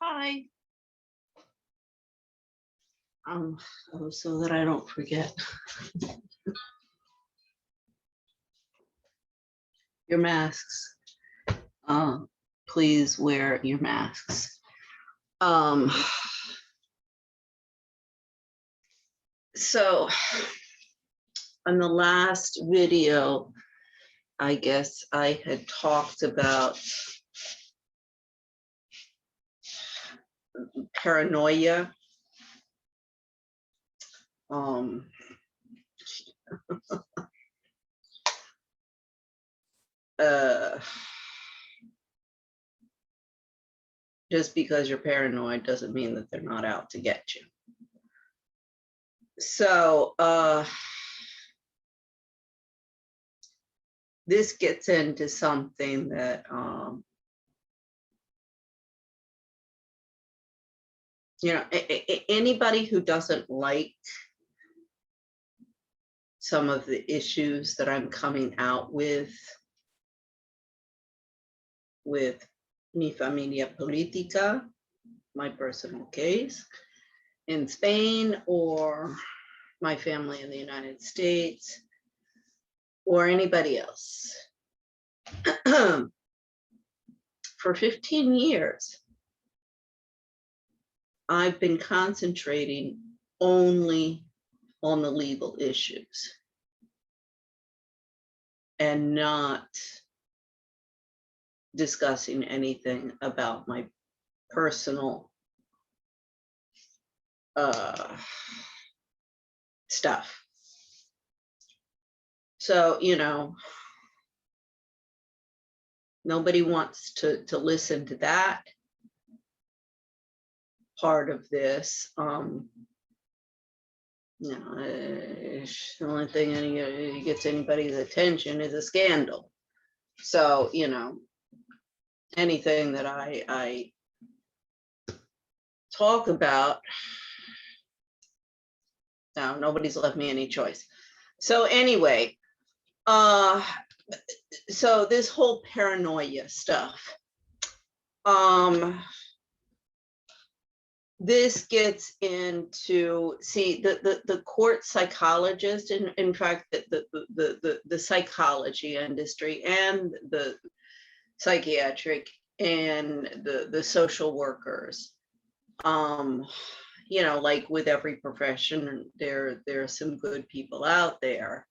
Hi. So that I don't forget. Your masks. Please wear your masks. So on the last video, I guess I had talked about paranoia. Just because you're paranoid doesn't mean that they're not out to get you. So this gets into something that you know, anybody who doesn't like some of the issues that I'm coming out with Mi Familia Política, my personal case in Spain, or my family in the United States, or anybody else. For 15 years, I've been concentrating only on the legal issues and not discussing anything about my personal stuff. So, you know, nobody wants to listen to that part of this. You know, the only thing that gets anybody's attention is a scandal. So, you know, anything that I talk about, now nobody's left me any choice. So anyway, so this whole paranoia stuff, this gets into, see, the court psychologist, in fact, the psychology industry and the psychiatric and the social workers, you know, like with every profession, there are some good people out there,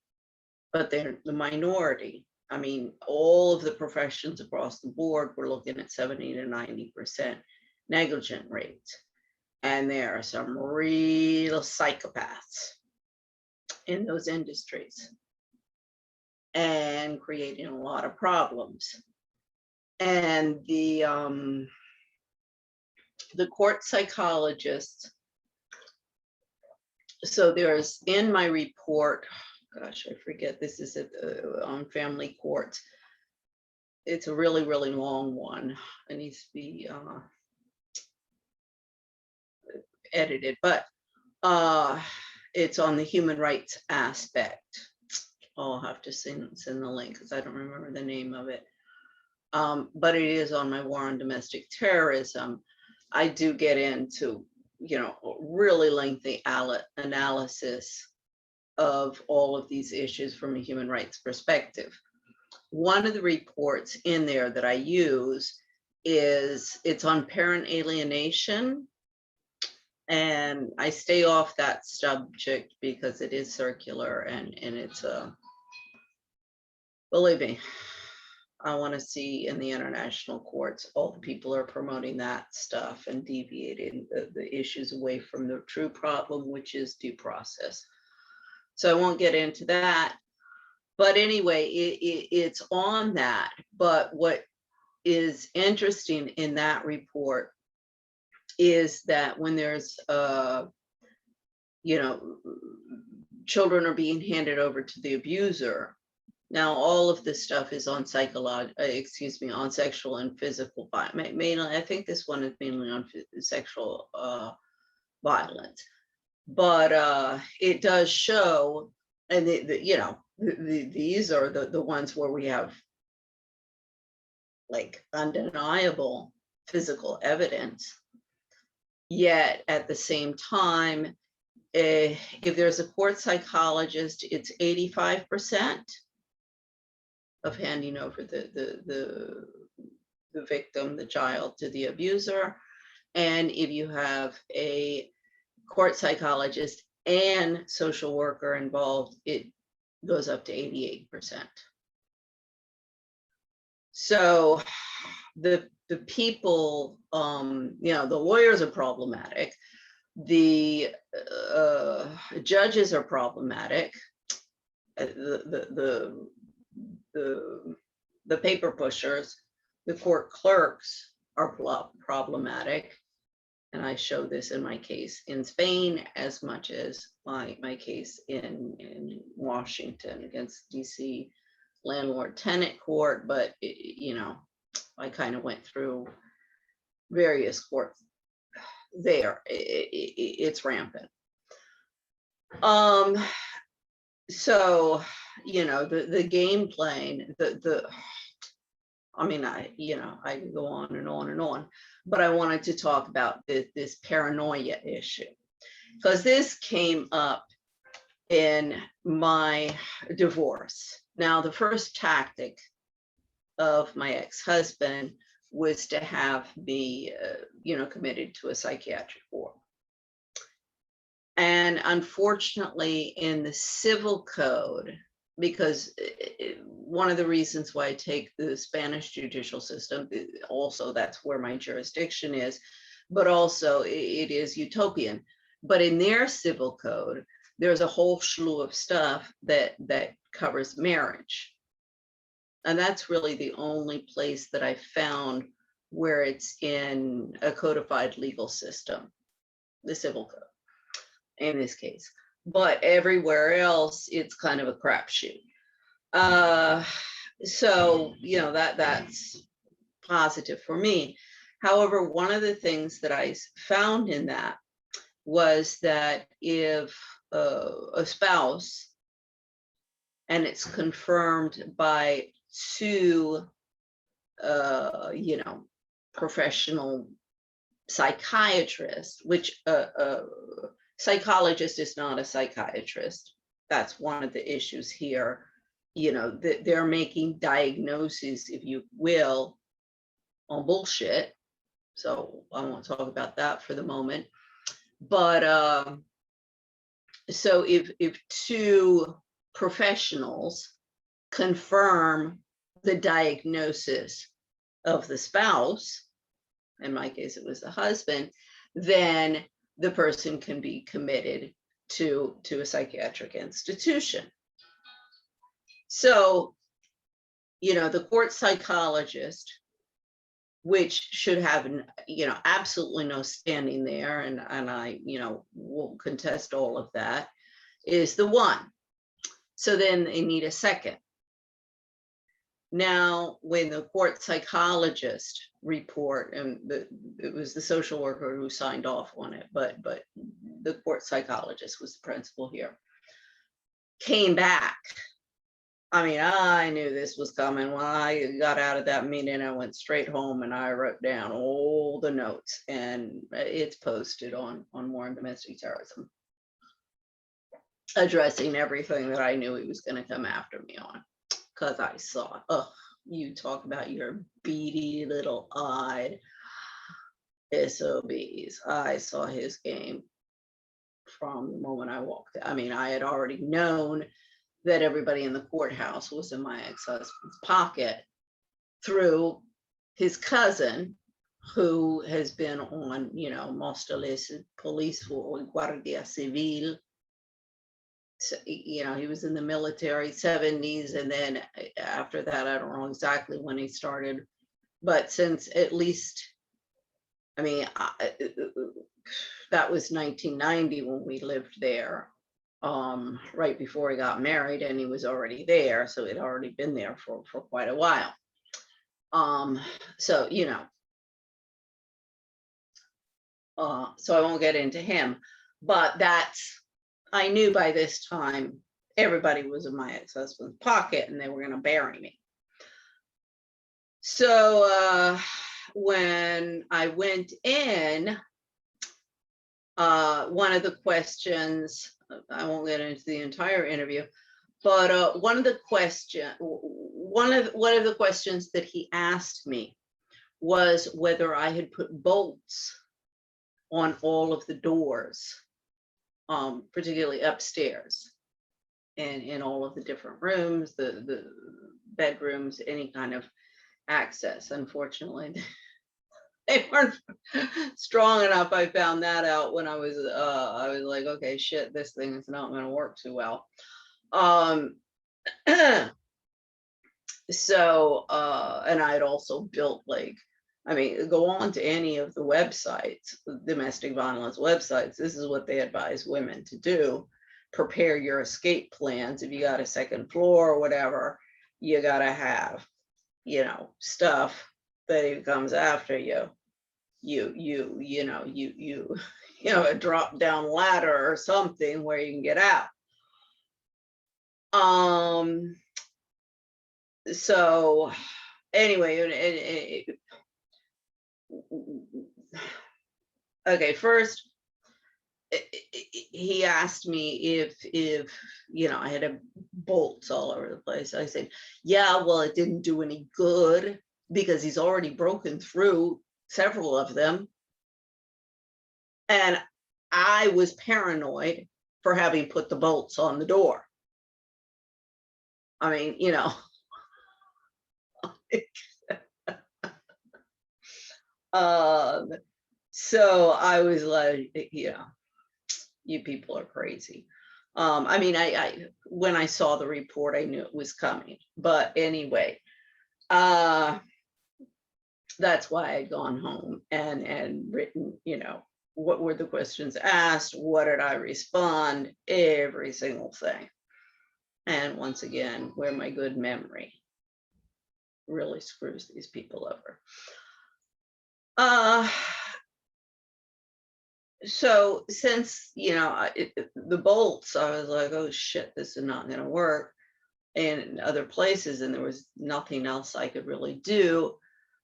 but they're the minority. I mean, all of the professions across the board, we're looking at 70 to 90% negligent rates. And there are some real psychopaths in those industries and creating a lot of problems. And the court psychologist, so there's in my report, gosh, I forget, this is on family courts. It's a really, really long one. It needs to be edited, but it's on the human rights aspect. I'll have to send the link because I don't remember the name of it. But it is on my war on domestic terrorism. I do get into, you know, really lengthy analysis of all of these issues from a human rights perspective. One of the reports in there that I use is, it's on parent alienation. And I stay off that subject because it is circular and it's believe me, I want to see in the international courts, all the people are promoting that stuff and deviating the issues away from the true problem, which is due process. So I won't get into that. But anyway, it's on that. But what is interesting in that report is that when there's, you know, children are being handed over to the abuser. Now, all of this stuff is on on sexual and physical violence. Mainly, I think this one is mainly on sexual violence. But it does show, and you know, these are the ones where we have like undeniable physical evidence Yet at the same time, if there's a court psychologist, it's 85% of handing over the victim, the child, to the abuser. And if you have a court psychologist and social worker involved, it goes up to 88%. So the people, the lawyers are problematic. The judges are problematic. The paper pushers, the court clerks are problematic. And I show this in my case in Spain as much as my case in Washington against DC landlord-tenant court. But, I kind of went through various courts there. It's rampant. So, the game playing, I could go on and on and on, but I wanted to talk about this paranoia issue, because this came up in my divorce. Now, the first tactic of my ex-husband was to have me, committed to a psychiatric ward. And unfortunately, in the civil code, because one of the reasons why I take the Spanish judicial system, also that's where my jurisdiction is, but also it is utopian. But in their civil code, there's a whole slew of stuff that covers marriage. And that's really the only place that I found where it's in a codified legal system, the civil code in this case. But everywhere else, it's kind of a crapshoot. So, that's positive for me. However, one of the things that I found in that was that if a spouse, and it's confirmed by two, professional psychiatrists, which psychologist is not a psychiatrist. That's one of the issues here. They're making diagnoses, if you will, on bullshit. So I won't talk about that for the moment. But so if two professionals confirm the diagnosis of the spouse, in my case it was the husband, then the person can be committed to a psychiatric institution. So, the court psychologist, which should have, absolutely no standing there, and I, will contest all of that, is the one. So then they need a second. Now, when the court psychologist report, and it was the social worker who signed off on it, but the court psychologist was the principal here, came back. I knew this was coming. When I got out of that meeting, I went straight home and I wrote down all the notes, and it's posted on More on Domestic Terrorism, addressing everything that I knew he was going to come after me on. Because I saw, you talk about your beady little eyed SOBs. I saw his game from the moment I walked. I had already known that everybody in the courthouse was in my ex-husband's pocket through his cousin, who has been on, Mostales Police for Guardia Civil. So, he was in the military 70s, and then after that, I don't know exactly when he started, but since at least, that was 1990 when we lived there, right before he got married, and he was already there, so he'd already been there for quite a while. So, so I won't get into him, but I knew by this time everybody was in my ex-husband's pocket and they were going to bury me. So when I went in, One of the questions, I won't get into the entire interview, but one of the questions that he asked me was whether I had put bolts on all of the doors, particularly upstairs, and in all of the different rooms, the bedrooms, any kind of access. Unfortunately, they weren't strong enough. I found that out when I was like, okay, shit, this thing is not going to work too well. So, and I had also built, like, I mean, go on to any of the websites, domestic violence websites. This is what they advise women to do. Prepare your escape plans. If you got a second floor or whatever, you got to have, you know, stuff that if it comes after you, you know, a drop down ladder or something where you can get out. So anyway, okay, first he asked me if you know, I had bolts all over the place. I said, yeah, well, it didn't do any good because he's already broken through several of them, and I was paranoid for having put the bolts on the door. I mean, you know. So I was like, you know, you people are crazy. I mean, I when I saw the report, I knew it was coming. But anyway, that's why I'd gone home and written, you know, what were the questions asked? What did I respond? Every single thing. And once again, where my good memory really screws these people over. So since, you know, the bolts, I was like, oh shit, this is not going to work. And in other places, and there was nothing else I could really do.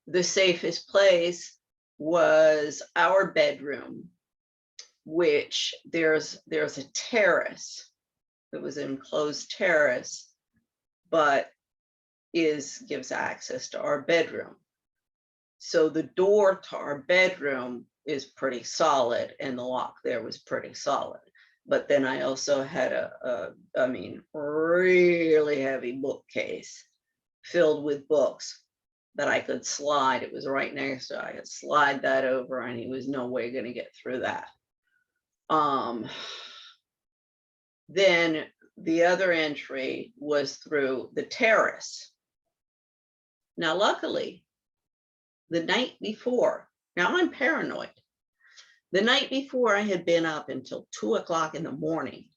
The safest place was our bedroom, which there's a terrace. It was an enclosed terrace, but gives access to our bedroom. So the door to our bedroom is pretty solid, and the lock there was pretty solid. But then I also had I mean, really heavy bookcase filled with books that I could slide. It was right next to it. I could slide that over, and he was no way going to get through that. Then the other entry was through the terrace. Now, luckily, the night before, now I'm paranoid. The night before, I had been up until 2 o'clock in the morning,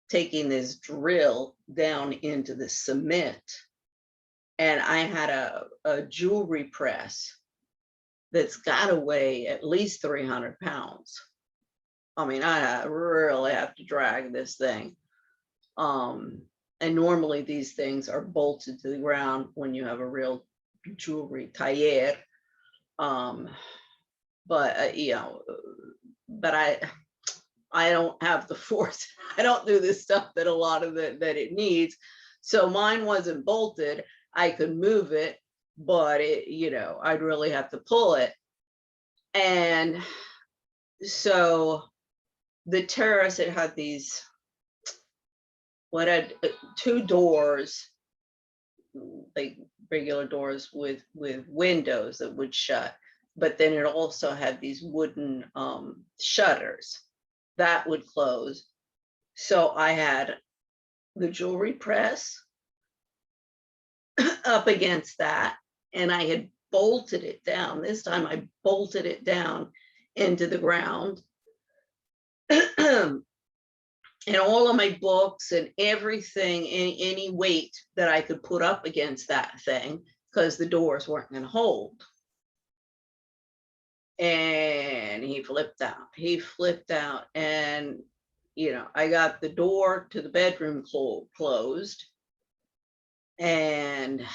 taking this drill down into the cement. And I had a jewelry press that's got to weigh at least 300 pounds. I mean, I really have to drag this thing. And normally these things are bolted to the ground when you have a real jewelry taller. But you know, but I don't have the force. I don't do this stuff that a lot of that it needs. So mine wasn't bolted. I could move it, but it, you know, I'd really have to pull it. And so the terrace, it had these, what had 2 doors, like regular doors with windows that would shut. But then it also had these wooden shutters that would close. So I had the jewelry press up against that, and I had bolted it down. This time I bolted it down into the ground. And all of my books and everything, any weight that I could put up against that thing, because the doors weren't going to hold. And he flipped out, and you know, I got the door to the bedroom closed, and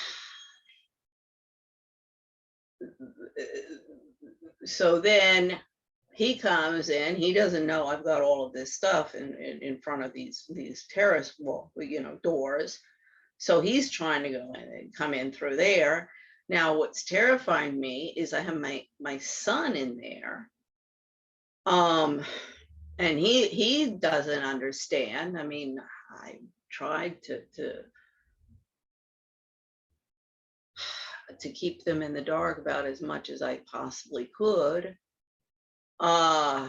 so then he comes in, he doesn't know I've got all of this stuff in front of these terrace wall, doors. So he's trying to go in and come in through there. Now, what's terrifying me is I have my son in there. And he doesn't understand. I mean, I tried to keep them in the dark about as much as I possibly could. But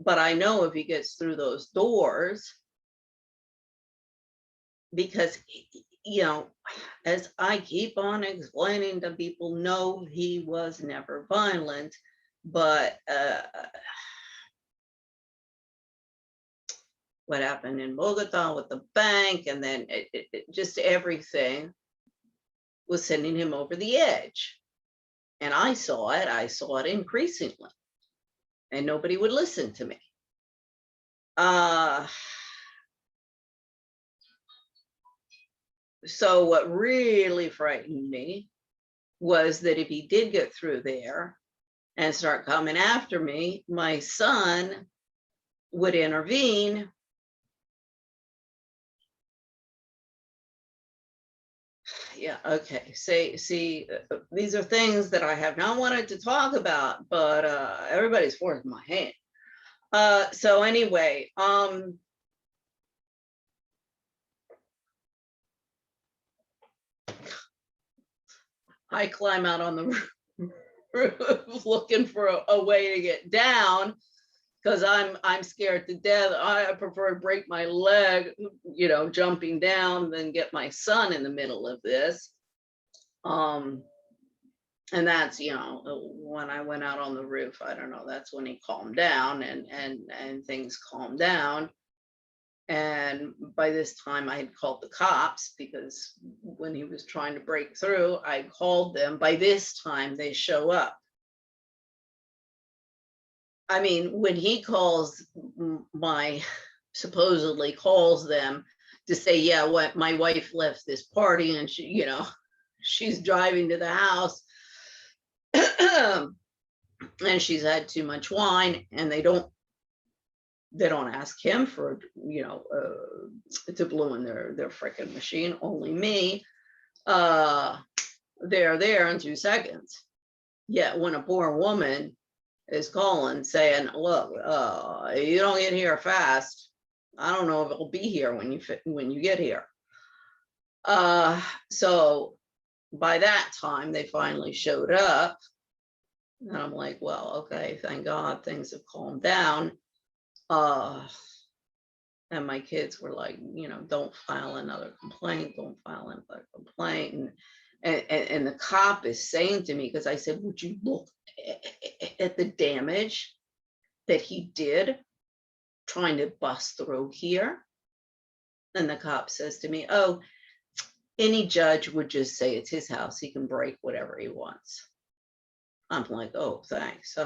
I know if he gets through those doors, because, as I keep on explaining to people, no, he was never violent, but what happened in Bogota with the bank, and then just everything was sending him over the edge. And I saw it increasingly, and nobody would listen to me. So what really frightened me was that if he did get through there and start coming after me, my son would intervene. Yeah, okay. See, these are things that I have not wanted to talk about, but everybody's forcing my hand. So anyway, I climb out on the roof looking for a way to get down, because I'm scared to death. I prefer to break my leg, jumping down than get my son in the middle of this. And that's, when I went out on the roof, I don't know, that's when he calmed down and things calmed down. And by this time I had called the cops, because when he was trying to break through, I called them. By this time they show up. I mean, when he supposedly calls them to say, yeah, what, my wife left this party and she, she's driving to the house and she's had too much wine, and they don't ask him for, to blow in their freaking machine, only me. They're there in 2 seconds. Yet when a poor woman is calling saying, look, you don't get here fast, I don't know if it'll be here when you get here. So by that time they finally showed up, and I'm like, well, okay, thank God things have calmed down. And my kids were like, don't file another complaint, don't file another complaint. And the cop is saying to me, because I said, would you look at the damage that he did trying to bust through here? And the cop says to me, oh, any judge would just say it's his house, he can break whatever he wants. I'm like, oh, thanks.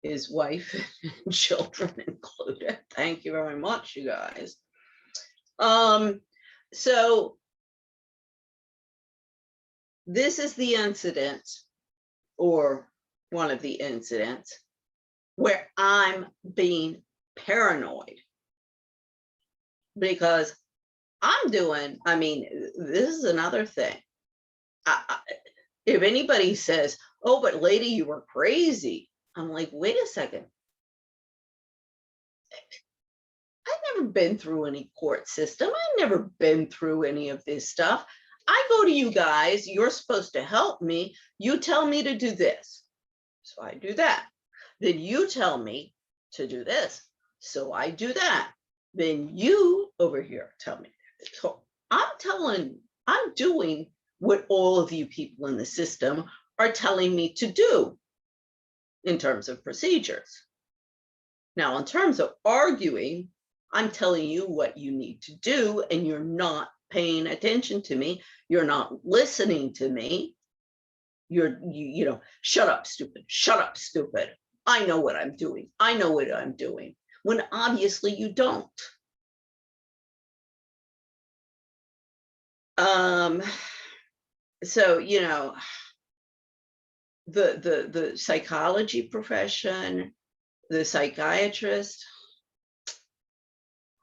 His wife and children included. Thank you very much, you guys. So this is the incident, or one of the incidents, where I'm being paranoid, because this is another thing. If anybody says, oh, but lady, you were crazy, I'm like, wait a second. I've never been through any court system. I've never been through any of this stuff. I go to you guys, you're supposed to help me. You tell me to do this, so I do that. Then you tell me to do this, so I do that. Then you over here tell me. So I'm doing what all of you people in the system are telling me to do in terms of procedures. Now, in terms of arguing, I'm telling you what you need to do, and you're not paying attention to me. You're not listening to me. You shut up, stupid. Shut up, stupid. I know what I'm doing. I know what I'm doing. When obviously you don't. So, the psychology profession, the psychiatrist.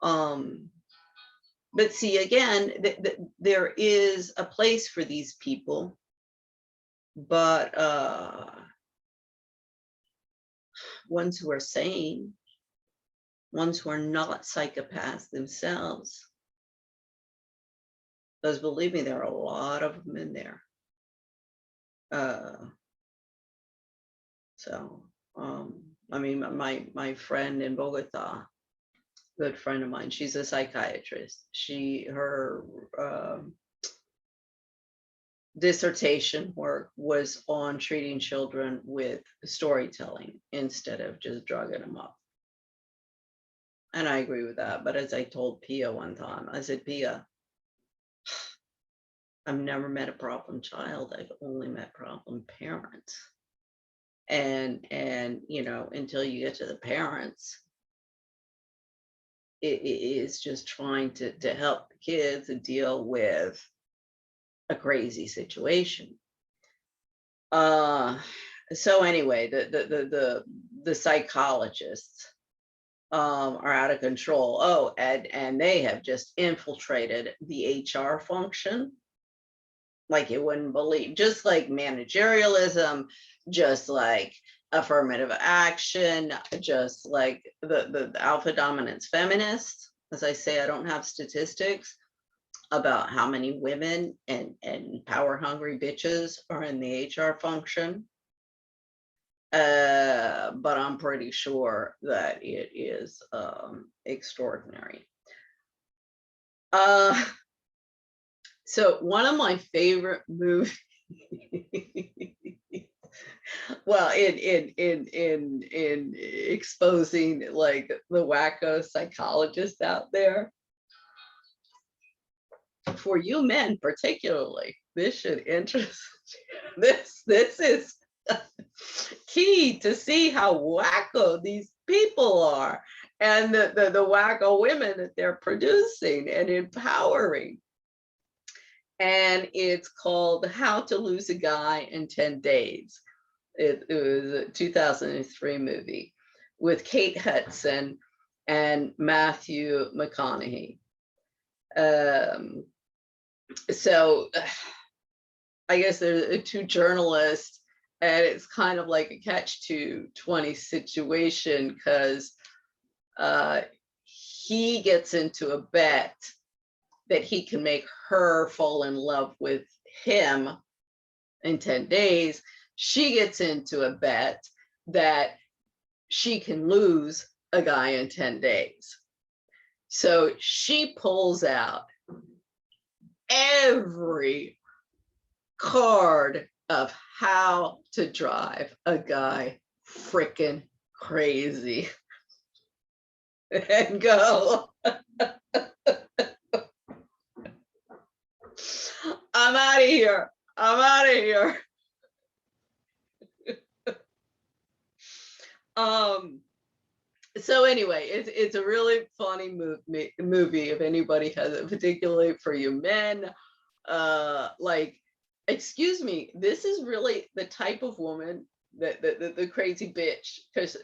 But see, again, there is a place for these people, but ones who are sane, ones who are not psychopaths themselves. Because believe me, there are a lot of them in there. I mean, my friend in Bogota, good friend of mine, she's a psychiatrist. Her dissertation work was on treating children with storytelling instead of just drugging them up. And I agree with that. But as I told Pia one time, I said, Pia, I've never met a problem child. I've only met problem parents. And you know, until you get to the parents, it is just trying to help the kids deal with a crazy situation. So anyway, the psychologists are out of control. Oh, and they have just infiltrated the HR function like you wouldn't believe, just like managerialism, just like affirmative action, just like the Alpha-Dominance Feminists. As I say, I don't have statistics about how many women and power-hungry bitches are in the HR function. But I'm pretty sure that it is extraordinary. So one of my favorite movies, well, in exposing like the wacko psychologists out there, for you men particularly, this should interest you. This is key to see how wacko these people are, and the wacko women that they're producing and empowering. And it's called How to Lose a Guy in 10 Days. It was a 2003 movie with Kate Hudson and Matthew McConaughey. So I guess there's two journalists, and it's kind of like a catch-20 situation, because he gets into a bet that he can make her fall in love with him in 10 days. She gets into a bet that she can lose a guy in 10 days. So she pulls out every card of how to drive a guy freaking crazy and go, I'm out of here. I'm out of here. So anyway, it's a really funny movie if anybody has it, particularly for you men. Like, excuse me, this is really the type of woman that the crazy bitch, because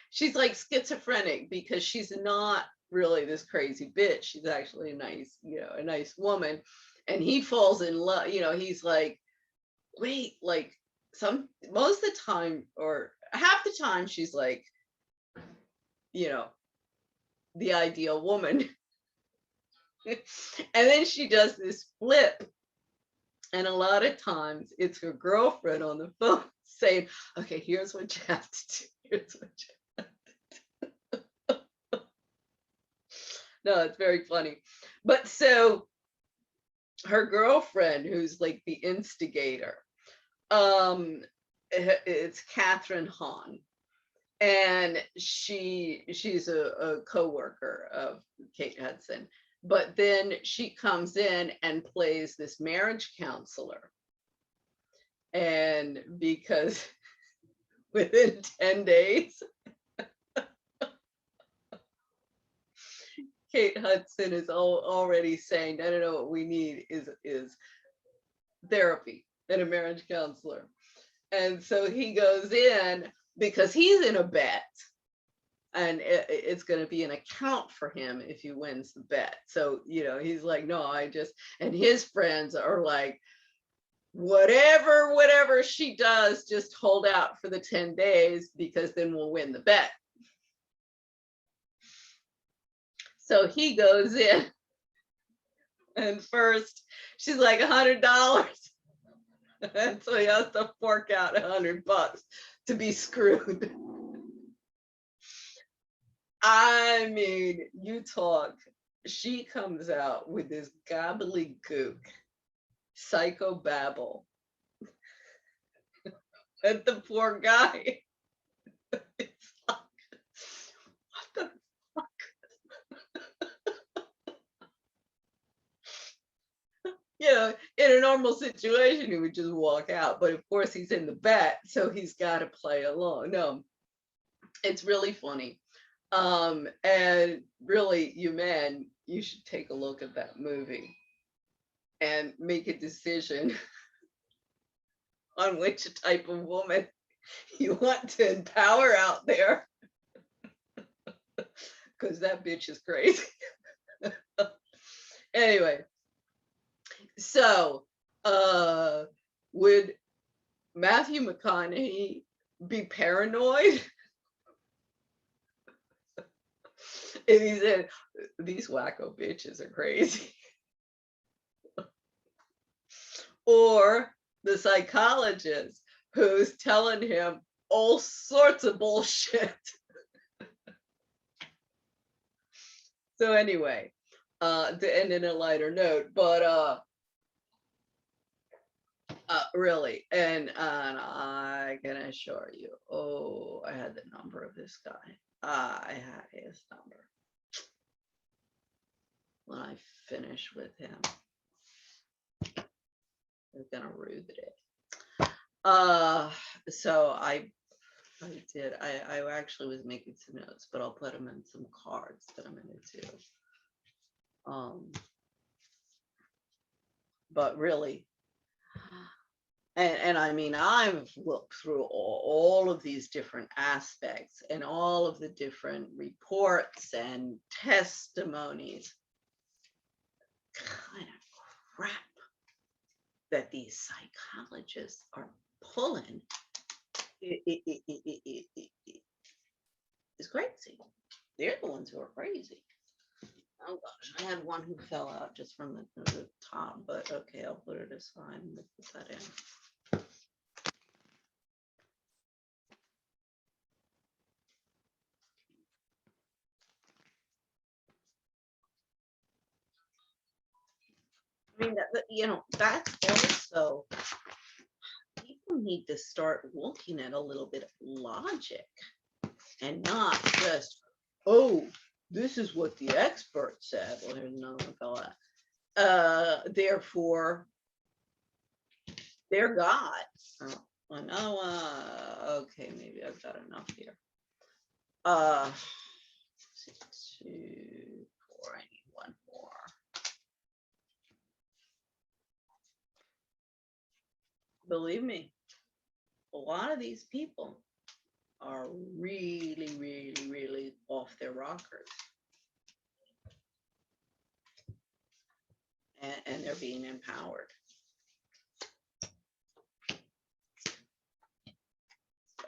she's like schizophrenic, because she's not really this crazy bitch. She's actually a nice, you know, a nice woman. And he falls in love, you know, he's like, wait, like most of the time, or half the time, she's like, you know, the ideal woman. And then she does this flip. And a lot of times it's her girlfriend on the phone saying, okay, here's what you have to do. Here's what you have to do. No, it's very funny. But so her girlfriend, who's like the instigator, it's Catherine Hahn. And she's a co-worker of Kate Hudson. But then she comes in and plays this marriage counselor. And because within 10 days, Kate Hudson is already saying, no, what we need is therapy and a marriage counselor. And so he goes in because he's in a bet. And it's going to be an account for him if he wins the bet. So, he's like, no, and his friends are like, whatever she does, just hold out for the 10 days because then we'll win the bet. So he goes in, and first she's like $100. And so he has to fork out $100 to be screwed. I mean, you talk. She comes out with this gobbledygook, psychobabble. And the poor guy, it's like, what the fuck? In a normal situation, he would just walk out. But of course, he's in the bet, so he's got to play along. No, it's really funny. And really, you men, you should take a look at that movie and make a decision on which type of woman you want to empower out there. Because that bitch is crazy. Anyway, so would Matthew McConaughey be paranoid if he said, these wacko bitches are crazy? Or the psychologist who's telling him all sorts of bullshit. So anyway, to end in a lighter note, but really, and I can assure you, I had the number of this guy. I had his number when I finish with him. We're gonna root it. So I did. I actually was making some notes, but I'll put them in some cards that I'm gonna do. But really, and I mean, I've looked through all of these different aspects and all of the different reports and testimonies. Kind of crap that these psychologists are pulling is crazy. They're the ones who are crazy. Oh gosh, I had one who fell out just from the top, but okay, I'll put it aside and put that in. I mean, that's also, people need to start looking at a little bit of logic and not just, this is what the expert said. Well, there's another one fell out. Therefore, they're God. Okay, maybe I've got enough here. 6, 2, 4, I need one more. Believe me, a lot of these people are really, really, really off their rockers. And they're being empowered.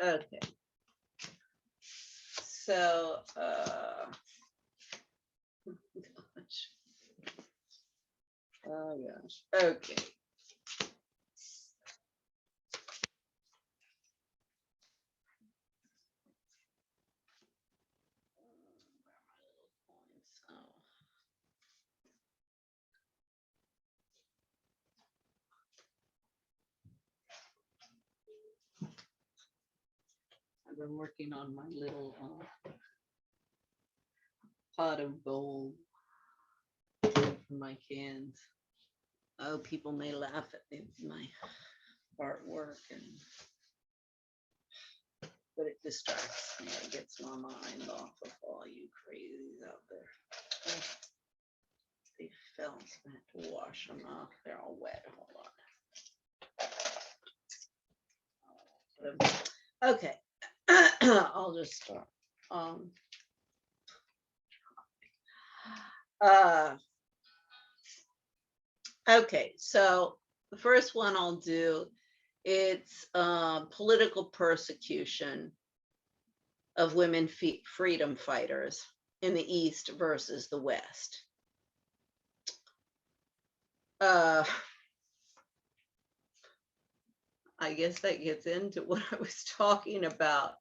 Okay. So, gosh. Oh gosh. Okay. I've been working on my little pot of gold for my cans. Oh, people may laugh at my artwork, but it distracts me. It gets my mind off of all you crazies out there. Oh, they fell, so I had to wash them off. They're all wet. Hold on. Okay. I'll just start. Uh, okay, so the first one I'll do, it's political persecution of women freedom fighters in the East versus the West. I guess that gets into what I was talking about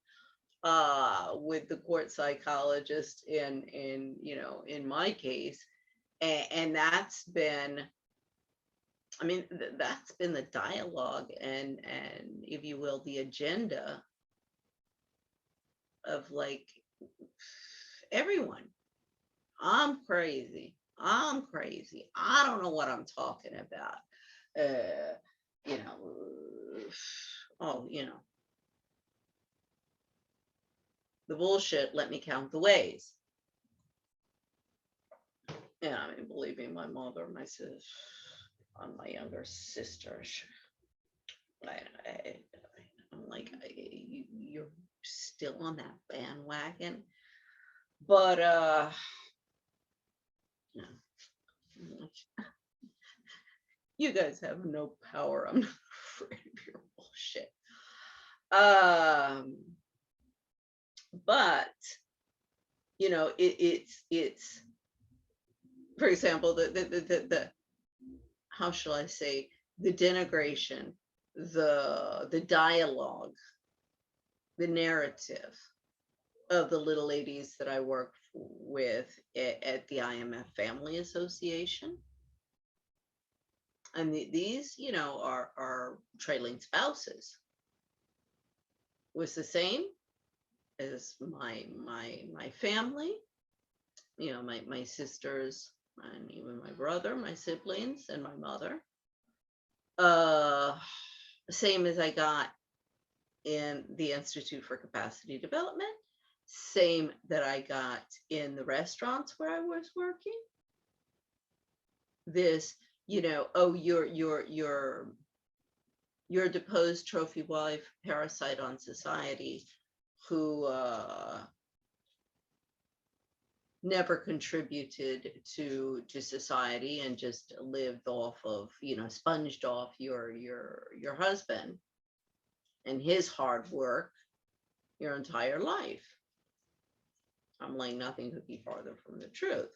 with the court psychologist in my case, and that's been, I mean, that's been the dialogue and if you will, the agenda of like everyone. I'm crazy. I'm crazy. I don't know what I'm talking about. You know, oh, the bullshit, let me count the ways. Yeah, I mean, believe me, my mother, my sister, my younger sister, I'm like, you're still on that bandwagon. But no. You guys have no power. I'm not afraid of your bullshit. But it's for example, the how shall I say, the denigration, the dialogue, the narrative of the little ladies that I work with at the IMF Family Association. And these, are trailing spouses. Was the same as my family, my sisters, and even my brother, my siblings, and my mother. Same as I got in the Institute for Capacity Development, same that I got in the restaurants where I was working. This, oh, your deposed trophy wife, parasite on society, who never contributed to society and just lived off of, sponged off your husband and his hard work your entire life. I'm like, nothing could be farther from the truth.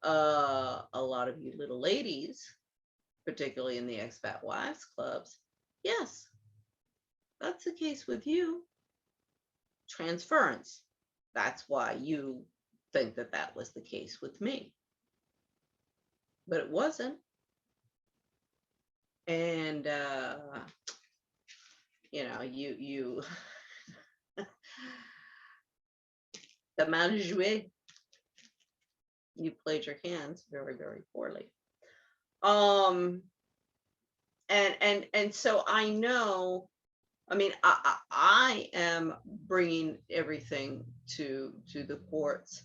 A lot of you little ladies, particularly in the expat wives clubs, yes, that's the case with you. Transference. That's why you think that was the case with me. But it wasn't. And, you the mal joué, you played your hands very, very poorly. And so I know, I mean, I am bringing everything to the courts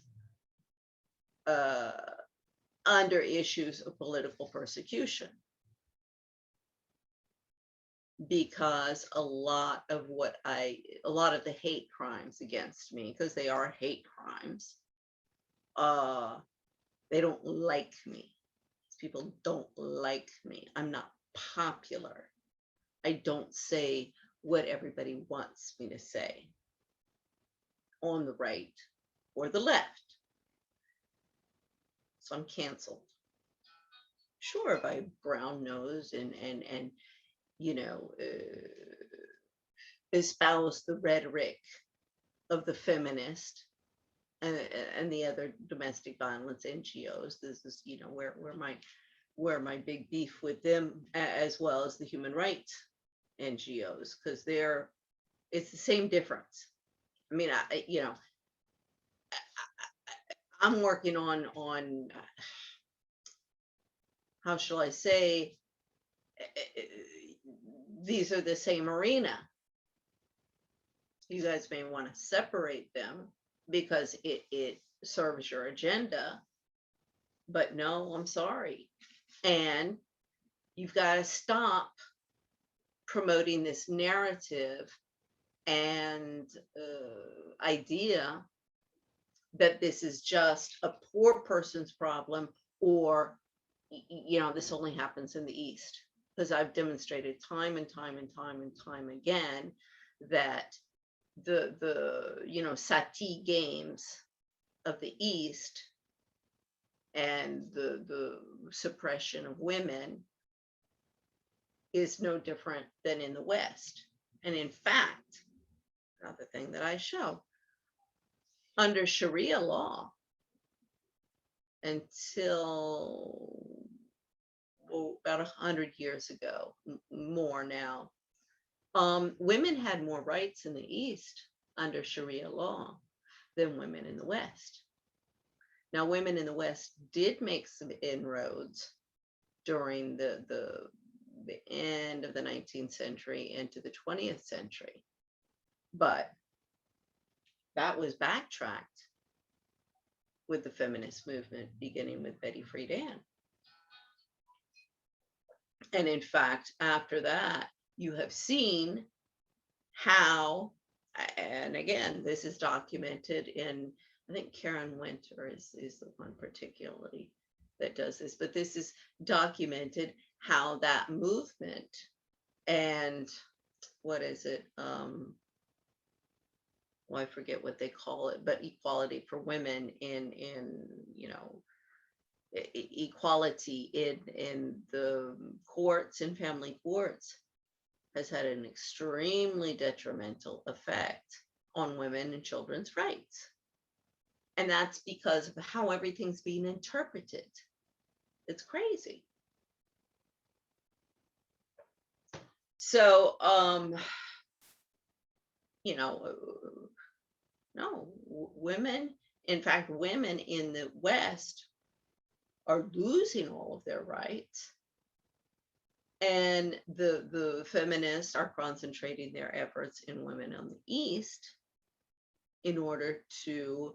under issues of political persecution, because a lot of the hate crimes against me, because they are hate crimes, they don't like me. People don't like me. I'm not popular. I don't say what everybody wants me to say on the right or the left. So I'm canceled. Sure, if I brown nose and espouse the rhetoric of the feminist and the other domestic violence NGOs. This is, where my big beef with them, as well as the human rights NGOs, because it's the same difference. I mean, I'm working on how shall I say, these are the same arena. You guys may want to separate them because it serves your agenda, but no, I'm sorry. And you've got to stop promoting this narrative and idea that this is just a poor person's problem, or this only happens in the East, because I've demonstrated time and time and time and time again that the sati games of the East and the suppression of women is no different than in the West. And in fact, another thing that I show, under Sharia law, until about 100 years ago, more now, women had more rights in the East under Sharia law than women in the West. Now, women in the West did make some inroads during the end of the 19th century into the 20th century, but that was backtracked with the feminist movement, beginning with Betty Friedan. And in fact, after that, you have seen how, and again, this is documented in, I think Karen Winter is the one particularly that does this, but this is documented how that movement and what is it? I forget what they call it, but equality for women in equality in the courts and family courts has had an extremely detrimental effect on women and children's rights. And that's because of how everything's being interpreted. It's crazy. So, no, women, in fact, women in the West are losing all of their rights. And the feminists are concentrating their efforts in women on the East in order to,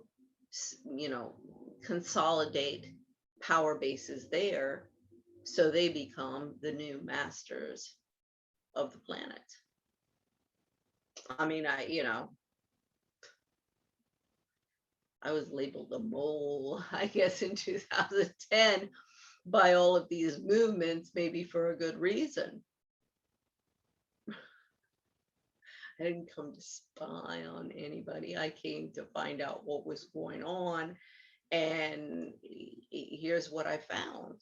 consolidate power bases there so they become the new masters of the planet. I mean, I was labeled a mole, I guess, in 2010 by all of these movements, maybe for a good reason. I didn't come to spy on anybody. I came to find out what was going on, and here's what I found.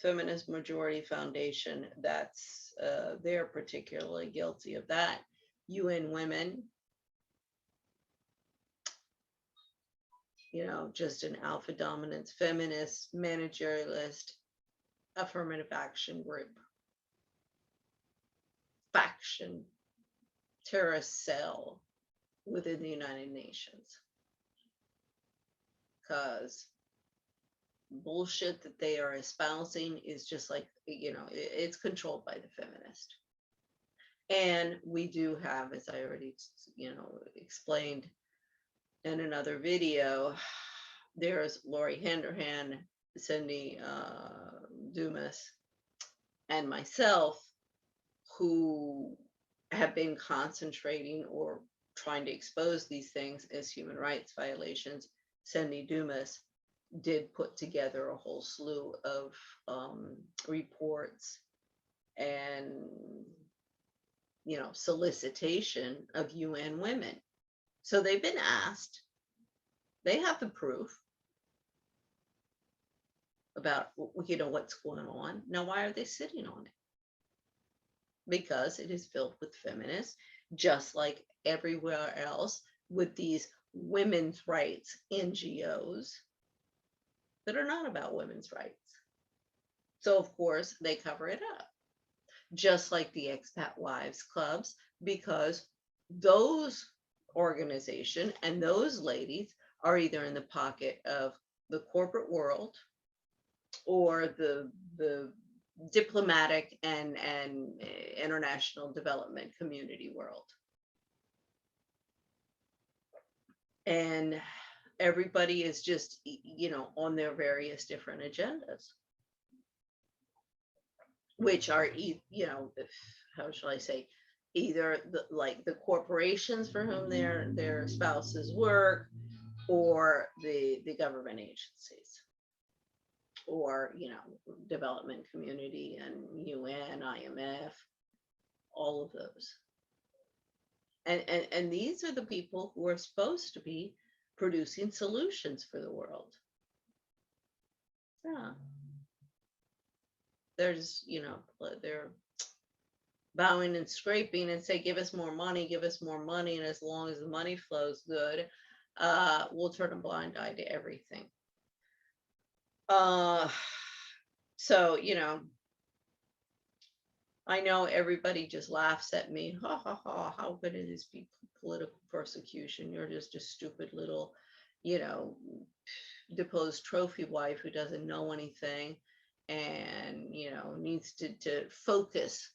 Feminist Majority Foundation, that's they're particularly guilty of that. UN Women, just an Alpha-Dominance Feminist, managerialist, affirmative action group, faction, terrorist cell within the United Nations. Because bullshit that they are espousing is just like, it's controlled by the feminist. And we do have, as I already, explained in another video, there's Lori Henderhan, Cindy Dumas, and myself, who have been concentrating or trying to expose these things as human rights violations. Cindy Dumas did put together a whole slew of reports and solicitation of UN women. So they've been asked, they have the proof about what's going on. Now, why are they sitting on it? Because it is filled with feminists, just like everywhere else, with these women's rights NGOs that are not about women's rights. So of course they cover it up, just like the expat wives clubs, because those organizations and those ladies are either in the pocket of the corporate world or the diplomatic and international development community world. And everybody is just, on their various different agendas. which are, how shall I say, either the corporations for whom their spouses work, or the government agencies, or development community and UN, IMF, all of those. And these are the people who are supposed to be producing solutions for the world. Yeah. There's, they're bowing and scraping and say, give us more money, give us more money. And as long as the money flows good, we'll turn a blind eye to everything. So, I know everybody just laughs at me. Ha ha ha, how could this be political persecution? You're just a stupid little, deposed trophy wife who doesn't know anything and, needs to focus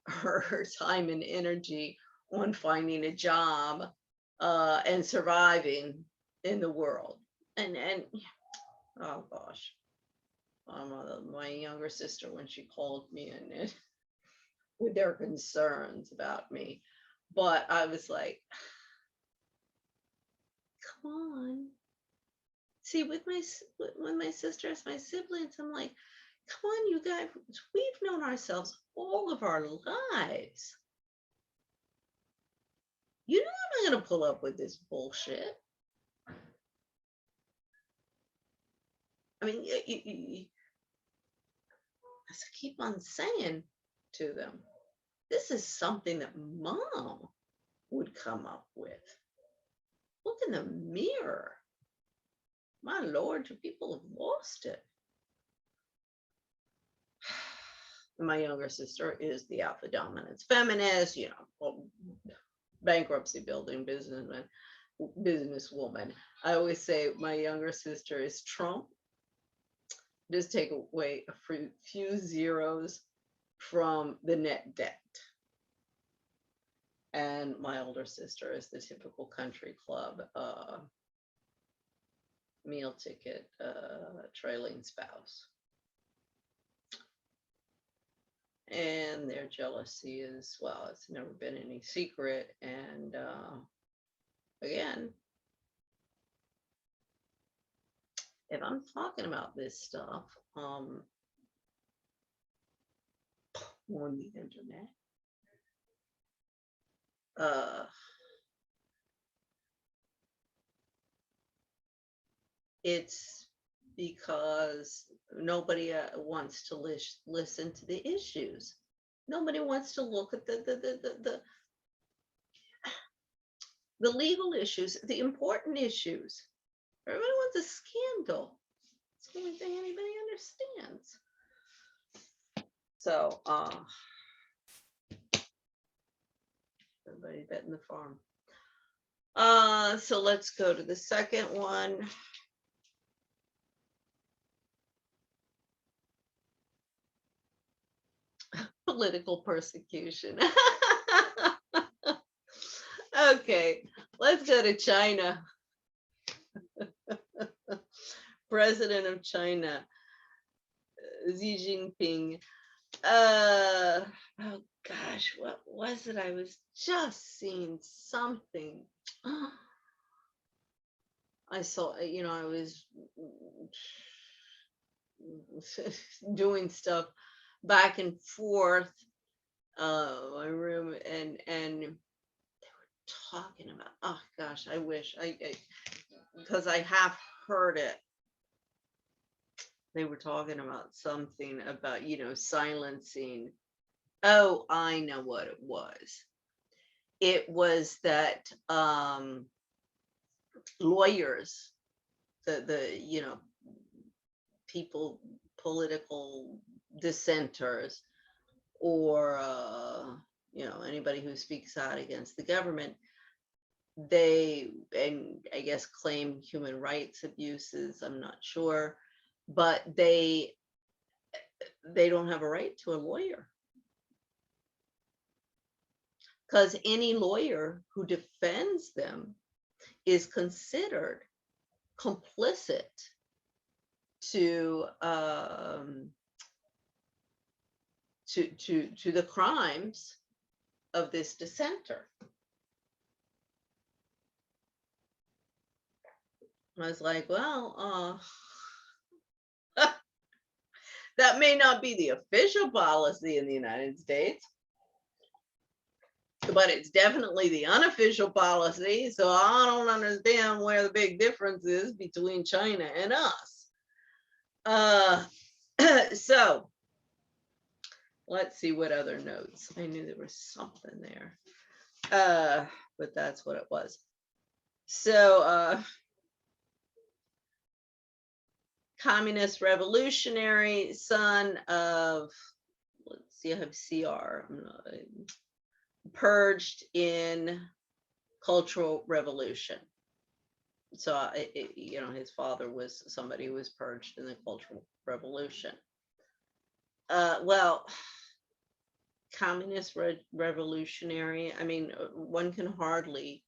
her time and energy on finding a job and surviving in the world. And oh gosh, my younger sister, when she called me and with their concerns about me, but I was like, come on. See, with my sisters, my siblings, I'm like, come on, you guys, we've known ourselves all of our lives. You know I'm not going to pull up with this bullshit. I mean, as I keep on saying to them, this is something that mom would come up with. Look in the mirror. My Lord, do people have lost it? My younger sister is the Alpha-Dominance Feminist, bankruptcy building businesswoman. I always say my younger sister is Trump. Just take away a few zeros from the net debt. And my older sister is the typical country club meal ticket trailing spouse. And their jealousy is, well, it's never been any secret. And again, if I'm talking about this stuff on the internet, it's because nobody wants to listen to the issues. Nobody wants to look at the legal issues, the important issues. Everybody wants a scandal. It's the only thing anybody understands. So, everybody betting the farm. So let's go to the second one. Political persecution. Okay, let's go to China. President of China, Xi Jinping. Oh gosh, what was it? I was just seeing something. I saw, I was doing stuff back and forth my room, and they were talking about, oh gosh, I wish because I have heard it. They were talking about something about, silencing. Oh, I know what it was. It was that lawyers, the people, political dissenters, or anybody who speaks out against the government, and I guess claim human rights abuses, I'm not sure, but they don't have a right to a lawyer, because any lawyer who defends them is considered complicit to to the crimes of this dissenter. I was like, well, that may not be the official policy in the United States, but it's definitely the unofficial policy. So I don't understand where the big difference is between China and us. So let's see what other notes. I knew there was something there, but that's what it was. So communist revolutionary, son of, let's see, I have CR, purged in Cultural Revolution. So, his father was somebody who was purged in the Cultural Revolution. Well, communist revolutionary, I mean, one can hardly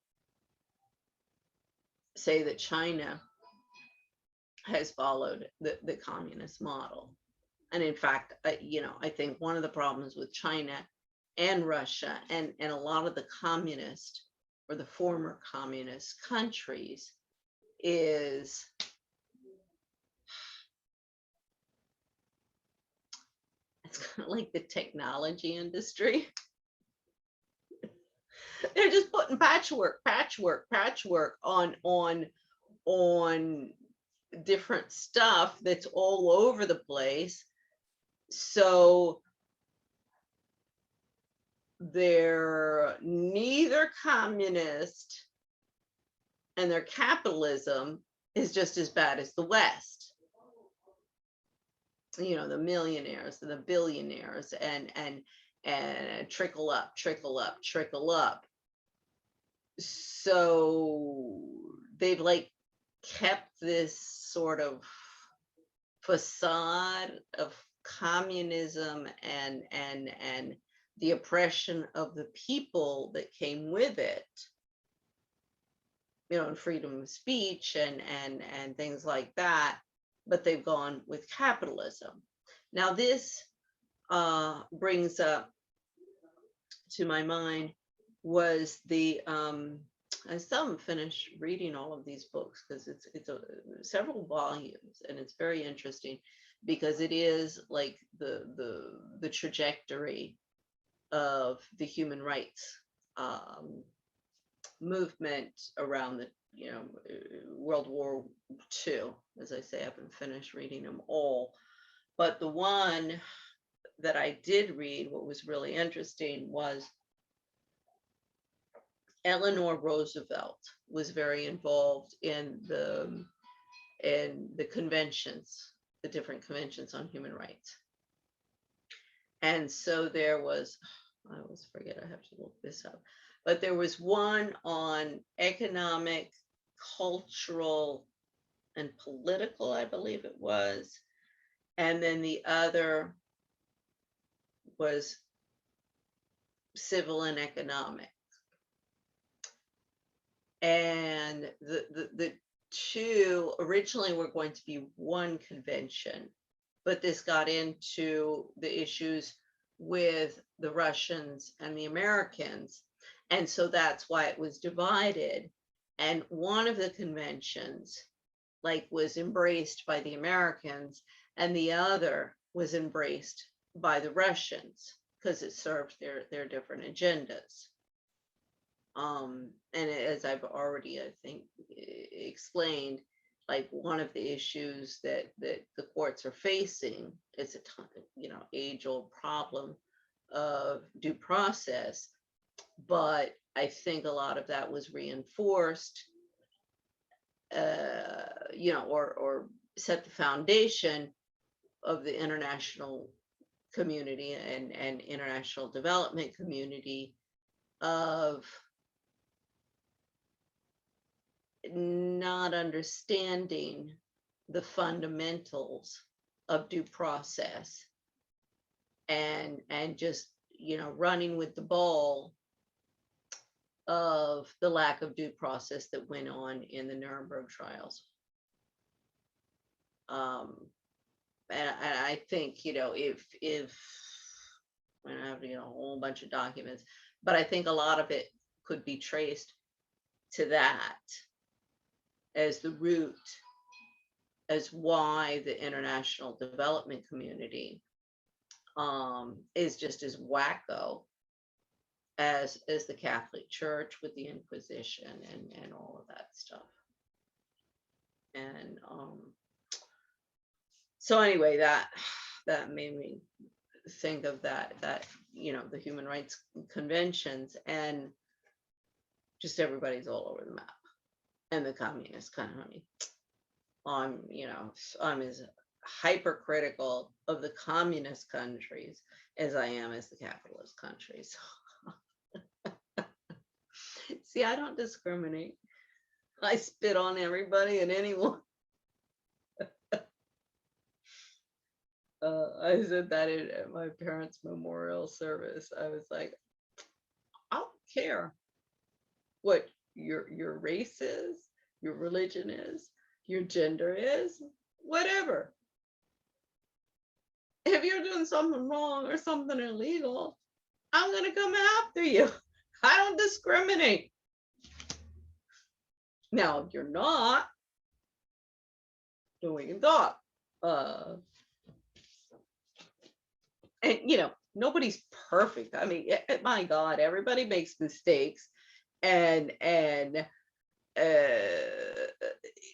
say that China has followed the communist model. And in fact, I think one of the problems with China and Russia and a lot of the communist or the former communist countries is it's kind of like the technology industry. They're just putting patchwork on different stuff that's all over the place. So they're neither communist, and their capitalism is just as bad as the West. The millionaires and the billionaires and trickle up. So they've like kept this sort of facade of communism and the oppression of the people that came with it, and freedom of speech and things like that, but they've gone with capitalism. Now this brings up to my mind was the I still haven't finished reading all of these books because it's several volumes, and it's very interesting because it is like the trajectory of the human rights movement around the World War II. As I say, I haven't finished reading them all, but the one that I did read, what was really interesting was Eleanor Roosevelt was very involved in the conventions, the different conventions on human rights. And so there was, I always forget, I have to look this up, but there was one on economic, cultural, and political, I believe it was. And then the other was civil and economic. And the two originally were going to be one convention, but this got into the issues with the Russians and the Americans. And so that's why it was divided. And one of the conventions was embraced by the Americans, and the other was embraced by the Russians because it served their different agendas. And as I've already, I think, explained, one of the issues that the courts are facing is a age-old problem of due process. But I think a lot of that was reinforced, or set the foundation of the international community and international development community of not understanding the fundamentals of due process and just running with the ball of the lack of due process that went on in the Nuremberg trials. And I think if have, a whole bunch of documents, but I think a lot of it could be traced to that as the root, as why the international development community is just as wacko as the Catholic Church with the Inquisition and all of that stuff. And so anyway, that made me think of that the human rights conventions, and just everybody's all over the map, and the communist country. I'm as hypercritical of the communist countries as I am as the capitalist countries. See, I don't discriminate. I spit on everybody and anyone. I said that at my parents' memorial service. I was like, I don't care what your race is, your religion is, your gender is, whatever. If you're doing something wrong or something illegal, I'm going to come after you. I don't discriminate. Now, if you're not, then we can talk. And nobody's perfect. I mean, my God, everybody makes mistakes, and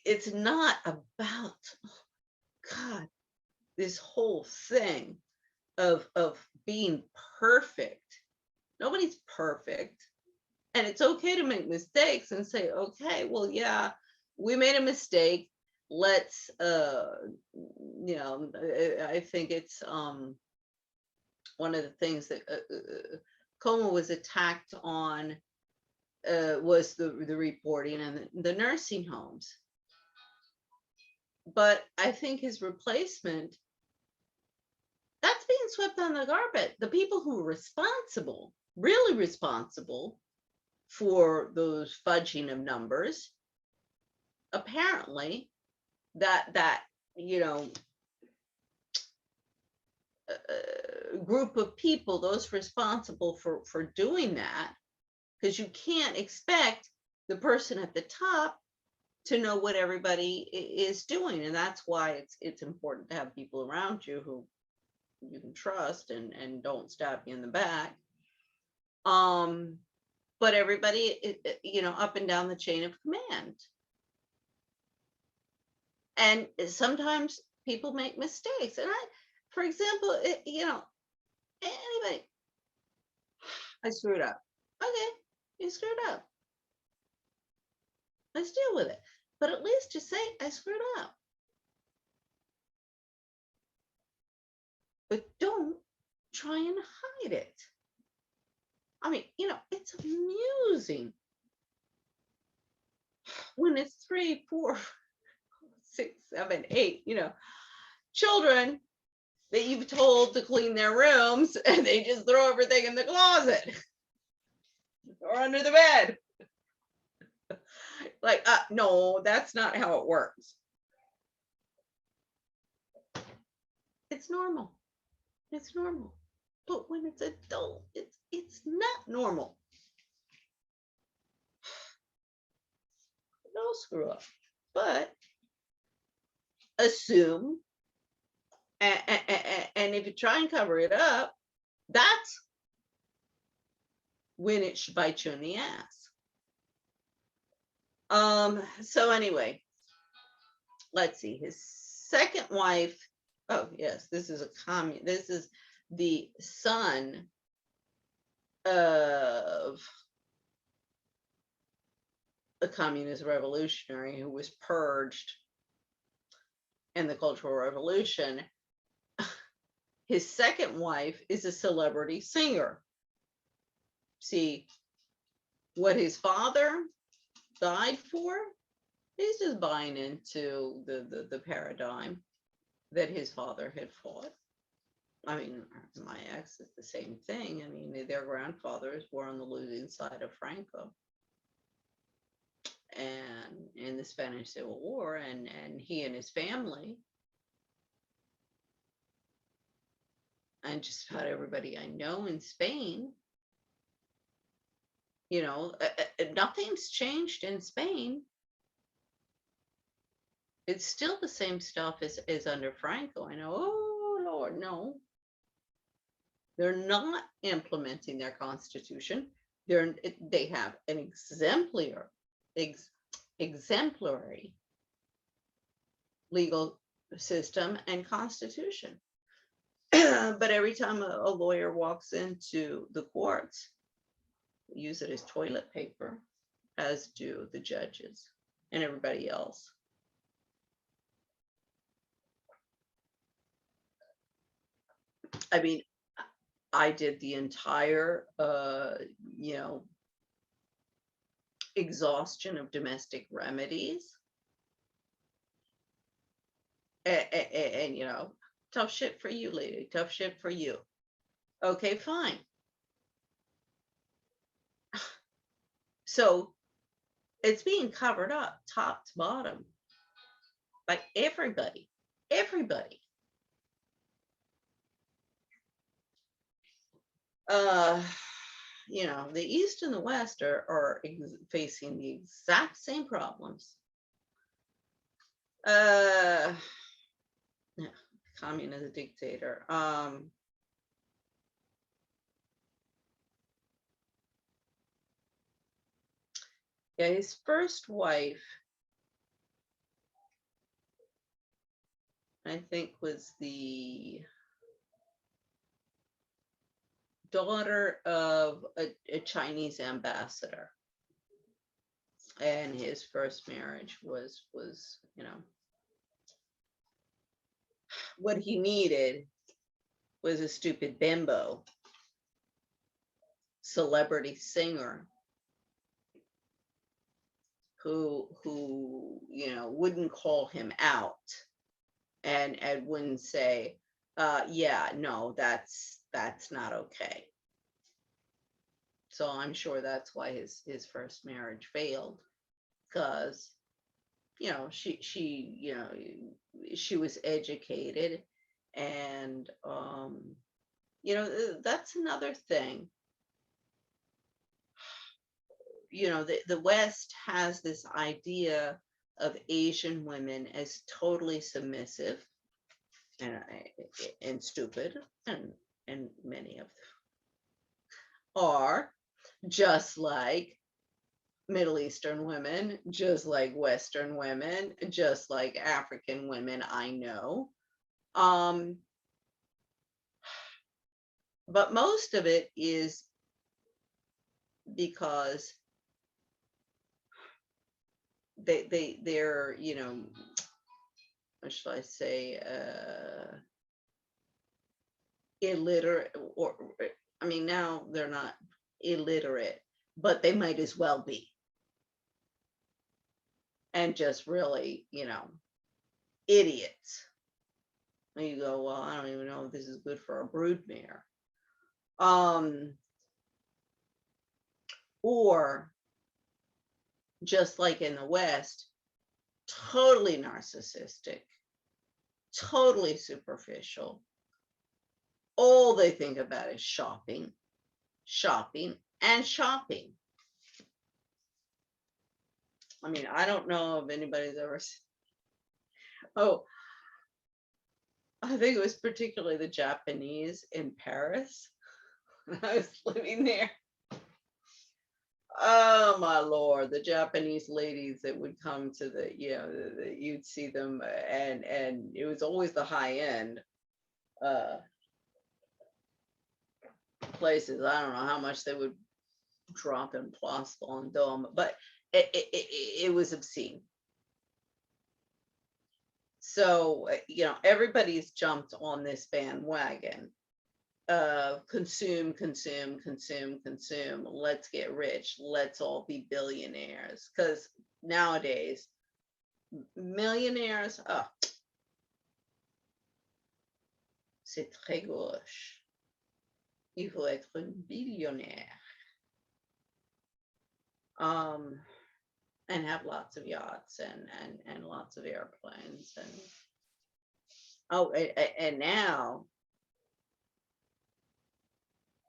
it's not about, God, this whole thing of being perfect. Nobody's perfect, and it's okay to make mistakes and say, okay, well, yeah, we made a mistake. Let's, I think it's one of the things that Cuomo was attacked on was the reporting and the nursing homes. But I think his replacement, that's being swept on the carpet. The people who were responsible, really responsible for those fudging of numbers, apparently that group of people, those responsible for doing that, because you can't expect the person at the top to know what everybody is doing, and that's why it's important to have people around you who you can trust and don't stab you in the back. But everybody, up and down the chain of command, and sometimes people make mistakes, and for example, anybody, I screwed up. Okay, you screwed up. Let's deal with it. But at least just say, I screwed up. But don't try and hide it. I mean, it's amusing when it's 3, 4, 6, 7, 8, children that you've told to clean their rooms, and they just throw everything in the closet or under the bed. Like, no, that's not how it works. It's normal. It's normal. But when it's adult, it's not normal. Don't screw up. But assume, and if you try and cover it up, that's when it should bite you in the ass. So anyway, let's see. His second wife. Oh yes, this is this is the son of a communist revolutionary who was purged in the Cultural Revolution. His second wife is a celebrity singer. See, what his father died for, he's just buying into the paradigm that his father had fought. I mean, my ex is the same thing. I mean, their grandfathers were on the losing side of Franco and in the Spanish Civil War, and he and his family and just about everybody I know in Spain, nothing's changed in Spain. It's still the same stuff as under Franco. I know, oh Lord, no. They're not implementing their constitution. They have an exemplary legal system and constitution. But every time a lawyer walks into the courts, use it as toilet paper, as do the judges and everybody else. I mean, I did the entire, exhaustion of domestic remedies. And tough shit for you, lady. Tough shit for you. Okay, fine. So it's being covered up top to bottom by everybody. Everybody. The East and the West are facing the exact same problems. Communist dictator. His first wife, I think, was the daughter of a Chinese ambassador, and his first marriage was what he needed was a stupid bimbo celebrity singer who wouldn't call him out and wouldn't say, yeah, no, that's not okay. So I'm sure that's why his first marriage failed, because she was educated, and that's another thing. The West has this idea of Asian women as totally submissive and stupid, and many of them are, just like Middle Eastern women, just like Western women, just like African women I know. But most of it is because they're what should I say, illiterate, or I mean, now they're not illiterate, but they might as well be, and just really idiots. And you go, well, I don't even know if this is good for a broodmare. Or just like in the West, totally narcissistic, totally superficial. All they think about is shopping, shopping, and shopping. I mean, I don't know if anybody's ever seen. Oh, I think it was particularly the Japanese in Paris when I was living there. Oh my Lord, the Japanese ladies that would come to you'd see them, and it was always the high end places. I don't know how much they would drop in Place Vendôme, but it was obscene. So everybody's jumped on this bandwagon. Consume. Let's get rich. Let's all be billionaires. Because nowadays, millionaires, c'est très gauche. Il faut être un billionnaire. And have lots of yachts and lots of airplanes, and now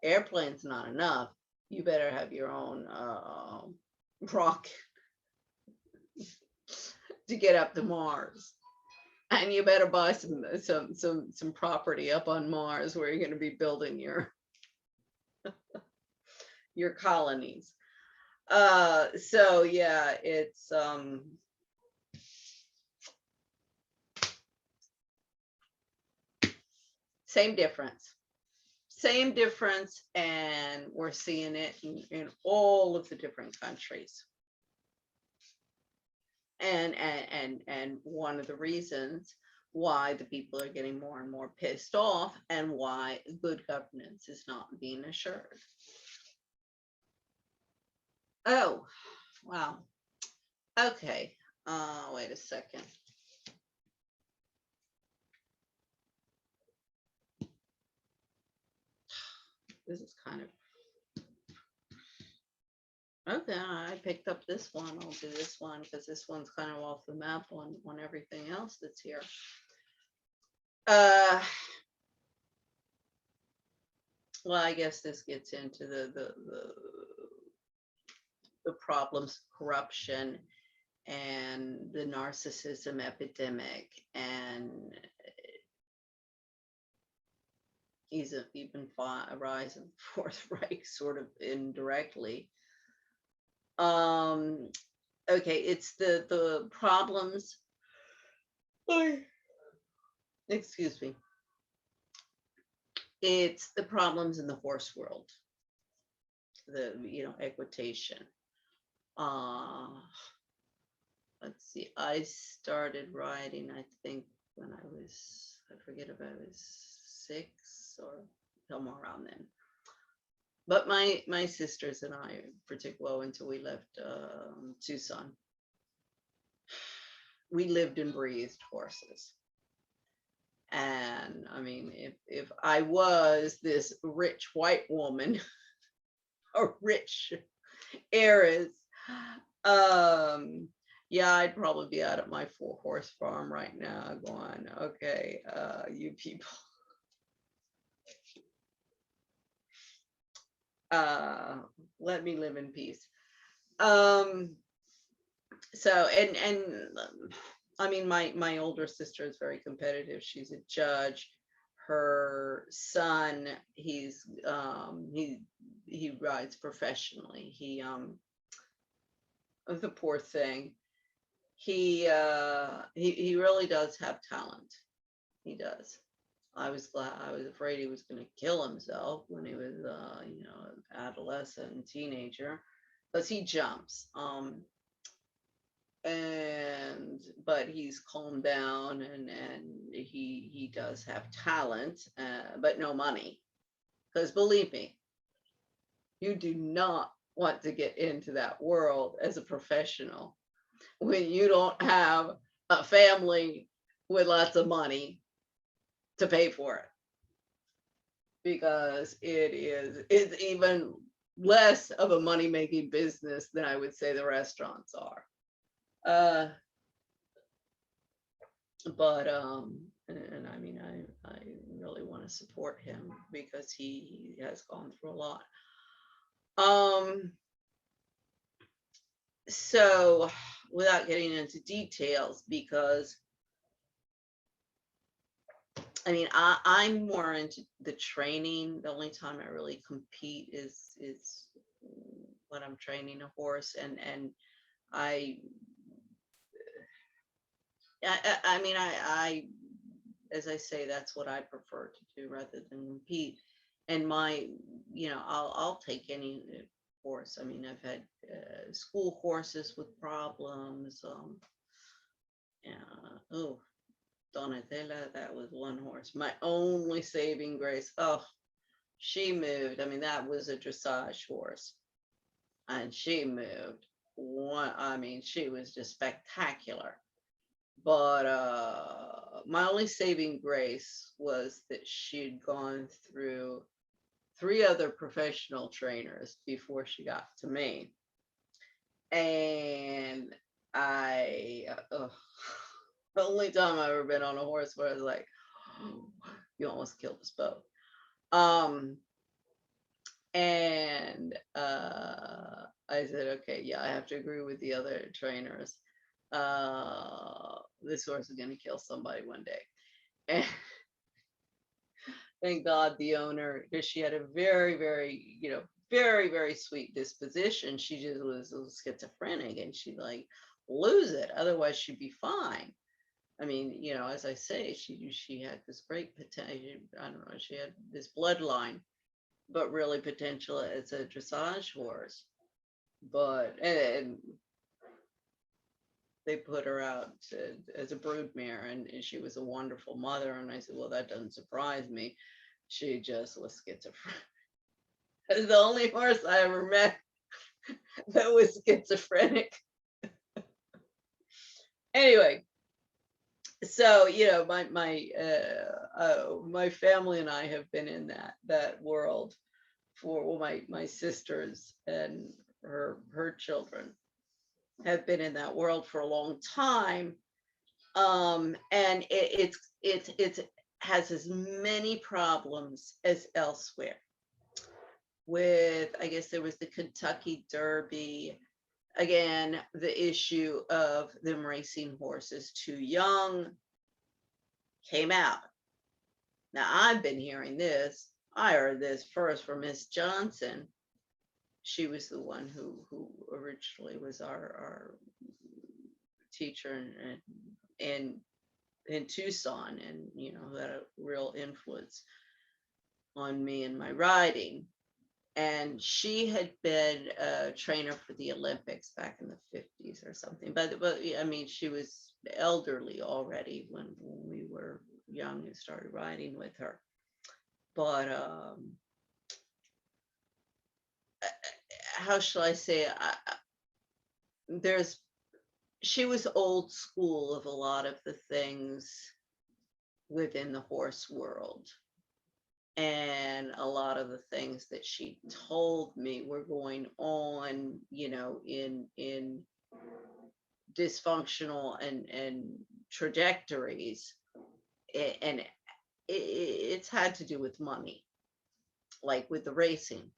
Airplane's not enough. You better have your own rocket to get up to Mars. And you better buy some property up on Mars where you're going to be building your colonies. So yeah, it's same difference. Same difference, and we're seeing it in all of the different countries. And one of the reasons why the people are getting more and more pissed off, and why good governance is not being assured. Oh, wow. Okay. Wait a second. This is kind of okay. I picked up this one. I'll do this one because this one's kind of off the map on everything else that's here. Well, I guess this gets into the problems, corruption, and the narcissism epidemic, and even rise of Fourth Reich, sort of indirectly. Okay, it's the problems. Excuse me. It's the problems in the horse world. The equitation. Let's see. I started riding, I think, when I forget if I was 6 or somewhere around then. But my sisters and I, particularly until we left Tucson, we lived and breathed horses. And I mean, if I was this rich white woman, a rich heiress, yeah, I'd probably be out at my 4-horse farm right now going, okay, you people, let me live in peace. So, and I mean, my older sister is very competitive. She's a judge. Her son, he rides professionally. The poor thing, he really does have talent. He does. I was afraid he was going to kill himself when he was adolescent and teenager, because he jumps. But he's calmed down, and he does have talent, but no money. Because believe me, you do not want to get into that world as a professional when you don't have a family with lots of money to pay for it, because it's even less of a money-making business than I would say the restaurants are. But and I mean, I really want to support him because he has gone through a lot. So without getting into details, because I mean, I'm more into the training. The only time I really compete is when I'm training a horse, and I mean, I as I say, that's what I prefer to do rather than compete. And I'll take any horse. I mean, I've had school horses with problems. Donatella, that was one horse. My only saving grace. Oh, she moved. I mean, that was a dressage horse, and she moved. I mean, she was just spectacular. But my only saving grace was that she'd gone through 3 other professional trainers before she got to me. And the only time I've ever been on a horse where I was like, oh, you almost killed us both. And I said, okay, yeah, I have to agree with the other trainers. This horse is going to kill somebody one day. And thank God the owner, because she had a very, very, very, very sweet disposition. She just was a little schizophrenic, and she'd like lose it. Otherwise, she'd be fine. I mean, as I say, she had this great potential. I don't know, she had this bloodline, but really potential as a dressage horse. But and they put her out as a broodmare, and she was a wonderful mother. And I said, well, that doesn't surprise me. She just was schizophrenic. That's the only horse I ever met that was schizophrenic. Anyway, so my family and I have been in that world for, well, my sisters and her children have been in that world for a long time. And it has as many problems as elsewhere. With, I guess there was the Kentucky Derby, again, the issue of them racing horses too young came out. Now, I've been hearing this. I heard this first from Miss Johnson. She was the one who originally was our teacher in Tucson, and who had a real influence on me and my riding. And she had been a trainer for the Olympics back in the 50s or something. But I mean, she was elderly already when we were young and started riding with her. But how shall I say it? She was old school of a lot of the things within the horse world. And a lot of the things that she told me were going on, in dysfunctional and trajectories. And it's had to do with money. Like with the racing,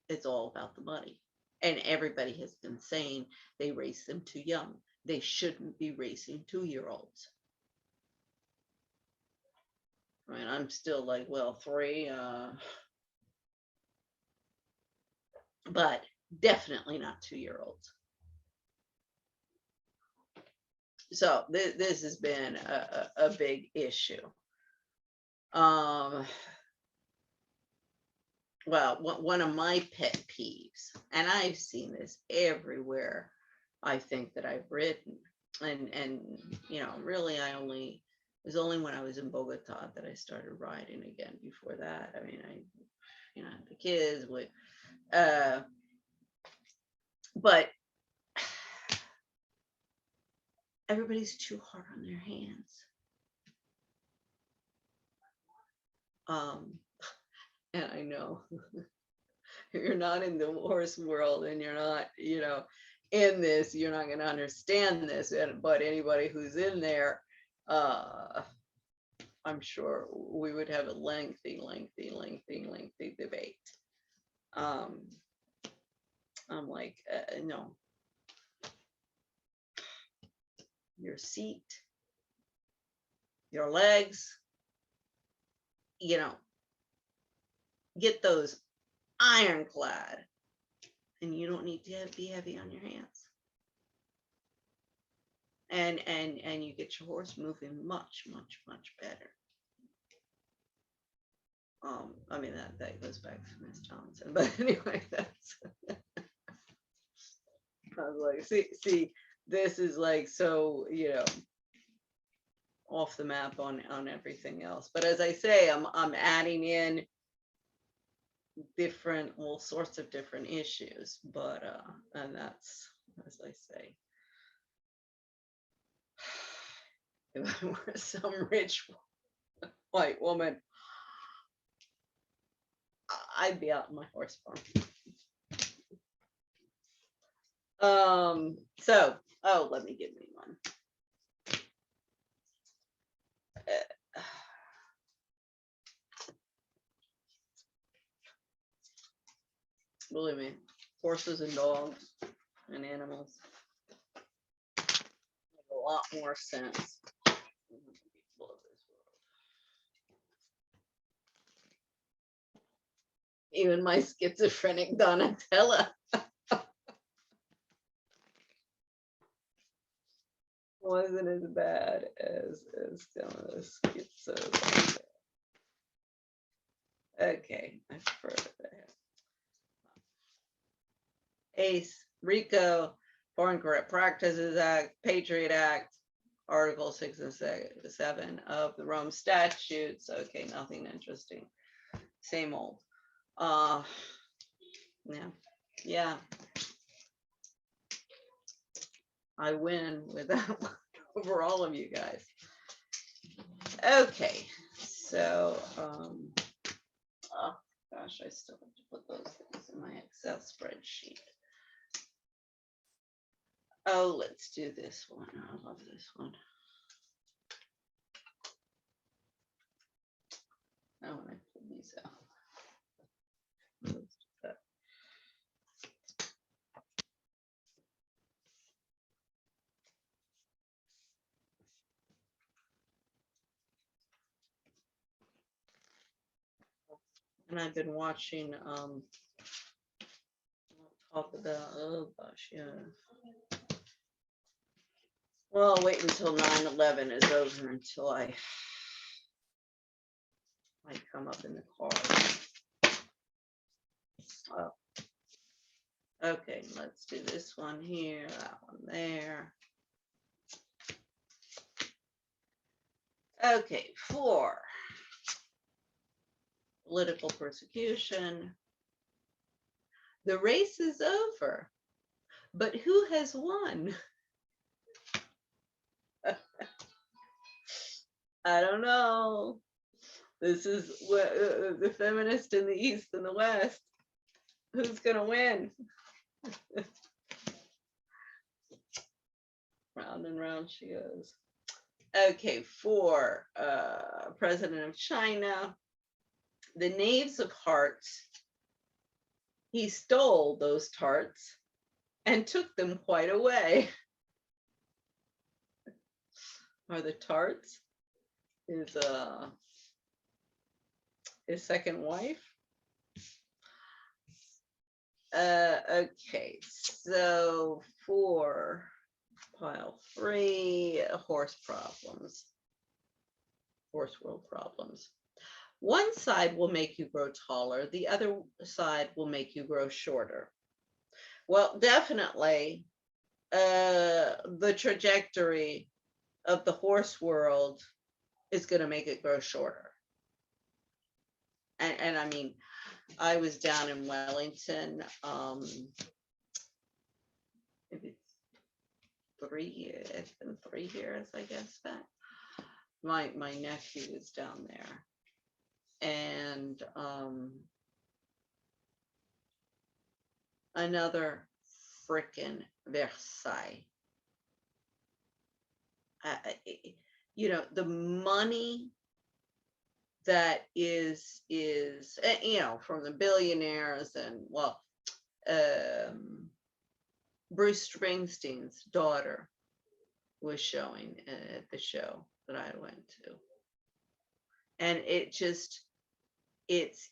it's all about the money. And everybody has been saying they race them too young. They shouldn't be racing 2-year-olds. I mean, I'm still like, well, 3, but definitely not 2-year-olds. So this has been a big issue. Well, one of my pet peeves, and I've seen this everywhere, I think, that I've written, and really, it was only when I was in Bogota that I started riding again. Before that, I mean, I had the kids with, but everybody's too hard on their hands. And I know if you're not in the horse world and you're not, in this, you're not going to understand this. But anybody who's in there, I'm sure we would have a lengthy debate. I'm like, no. Your seat, your legs, get those ironclad, and you don't need to be heavy on your hands. And you get your horse moving much better. I mean, that goes back to Miss Johnson, but anyway, that's I was like, see, this is like, so, off the map on everything else. But as I say, I'm adding in all sorts of different issues, but and that's, as I say, if I were some rich white woman, I'd be out in my horse farm. Let me give me one. Believe me, horses and dogs and animals make a lot more sense than the people of this world. Even my schizophrenic Donatella wasn't as bad as some of the schizos. Okay, I prefer that. ACE, RICO, Foreign Corrupt Practices Act, Patriot Act, Article 6 and 7 of the Rome Statutes. Okay, nothing interesting. Same old. Yeah. I win with that one over all of you guys. Okay, so oh gosh, I still have to put those things in my Excel spreadsheet. Oh, let's do this one. I love this one. Oh, when I pull these out. Let's do that. And I've been watching talk about, oh gosh, yeah. Well, I'll wait until 9/11 is over until I come up in the car. Oh. Okay, let's do this one here, that one there. Okay, 4. Political persecution. The race is over, but who has won? I don't know. This is the feminist in the East and the West. Who's gonna win? Round and round she goes. Okay, 4. President of China. The knaves of hearts. He stole those tarts and took them quite away. Are the tarts his second wife? Okay, so 4, pile 3, horse problems, horse world problems. One side will make you grow taller, the other side will make you grow shorter. Well, definitely the trajectory of the horse world is going to make it grow shorter. And I mean, I was down in Wellington, maybe 3 years, it's been 3 years, I guess, back. My nephew was down there. And another frickin' Versailles. You know, the money that is you know, from the billionaires, and well, Bruce Springsteen's daughter was showing at the show that I went to, and it just it's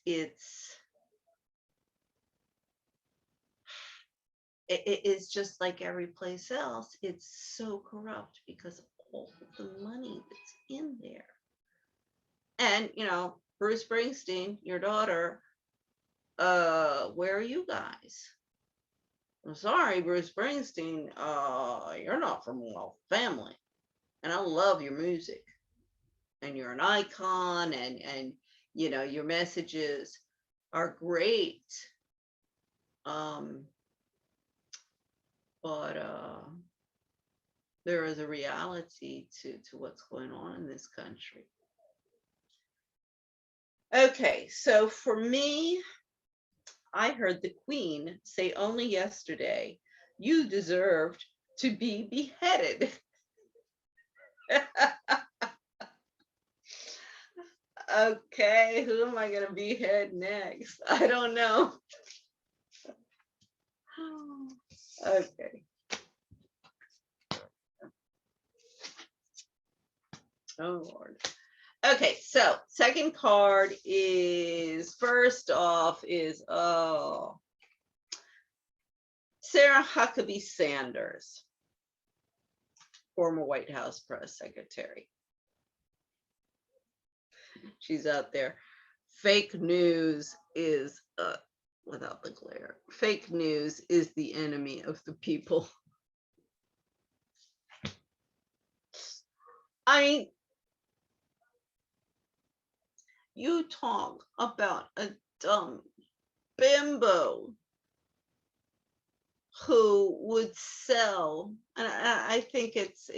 just like every place else. It's so corrupt because of all of the money that's in there. And you know, Bruce Springsteen, your daughter, where are you guys? I'm sorry, Bruce Springsteen, you're not from a wealthy family, and I love your music, and you're an icon, and you know, your messages are great, but there is a reality to what's going on in this country. Okay, so for me, I heard the Queen say only yesterday, you deserved to be beheaded. Okay, who am I going to behead next? I don't know. Okay. Oh Lord. Okay, so second card is, first off is Sarah Huckabee Sanders, former White House press secretary. She's out there. Fake news is without the glare. Fake news is the enemy of the people. I mean, you talk about a dumb bimbo who would sell, and I think it's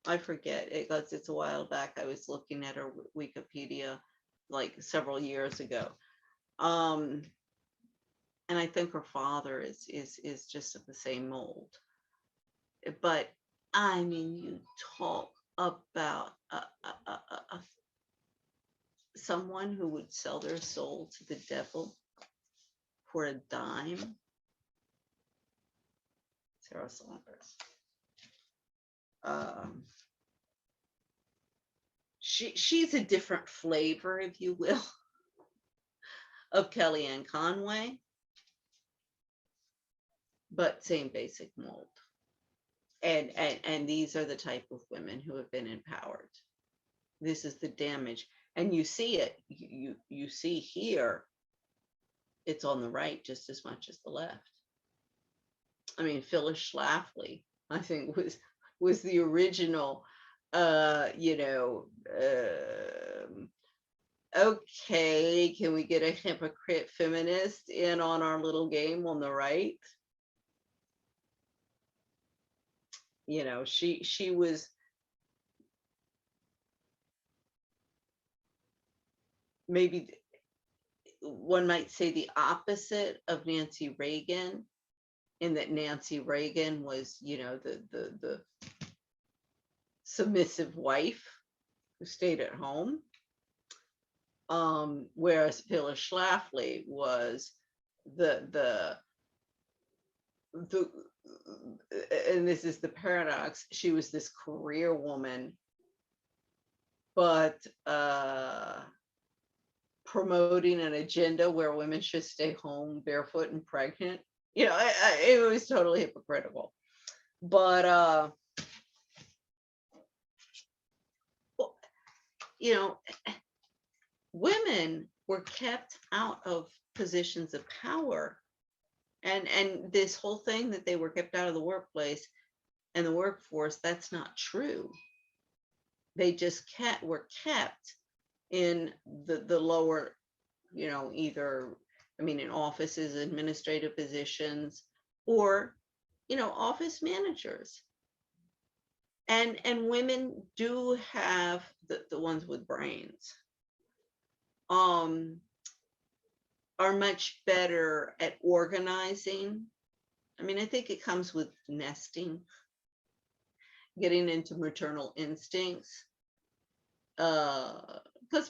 I forget it because it's a while back. I was looking at her Wikipedia like several years ago. And I think her father is just of the same mold. But I mean, you talk about someone who would sell their soul to the devil for a dime. Sarah Sanders. She's a different flavor, if you will, of Kellyanne Conway, but same basic mold. And these are the type of women who have been empowered. This is the damage, and you see it. You see here, it's on the right just as much as the left. I mean, Phyllis Schlafly, I think, was the original. Okay, can we get a hypocrite feminist in on our little game on the right? She was maybe, one might say, the opposite of Nancy Reagan, in that Nancy Reagan was, the submissive wife who stayed at home. Whereas Phyllis Schlafly was the and this is the paradox, she was this career woman, but promoting an agenda where women should stay home barefoot and pregnant. It was totally hypocritical. But women were kept out of positions of power, and this whole thing that they were kept out of the workplace and the workforce, that's not true. They just were kept in the lower, either, in offices, administrative positions, or office managers. And women do have, the ones with brains are much better at organizing. I think it comes with nesting, getting into maternal instincts. Because,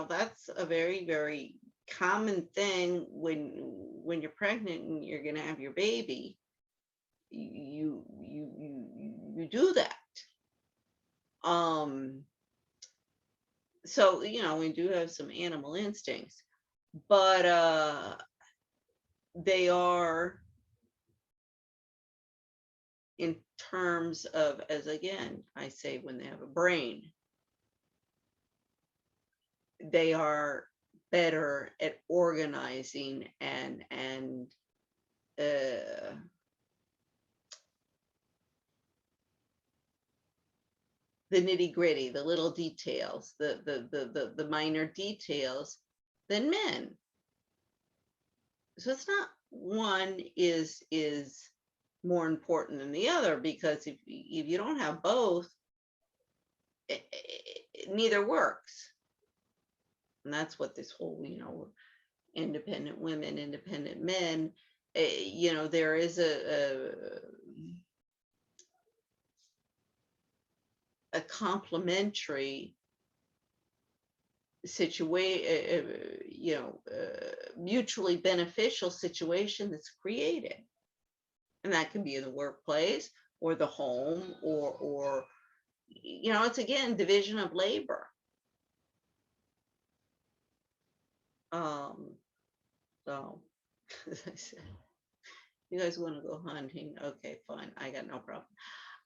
that's a very, very common thing when you're pregnant and you're going to have your baby. You do that. So, we do have some animal instincts, but they are, in terms of, as again, I say, when they have a brain, they are better at organizing and the nitty-gritty, the little details, the minor details than men. So it's not one is more important than the other, because if you don't have both, neither works. And that's what this whole, independent women, independent men, there is a complementary situation, mutually beneficial situation that's created. And that can be in the workplace or the home, or it's again division of labor. So as I said, you guys want to go hunting? Okay, fine. I got no problem.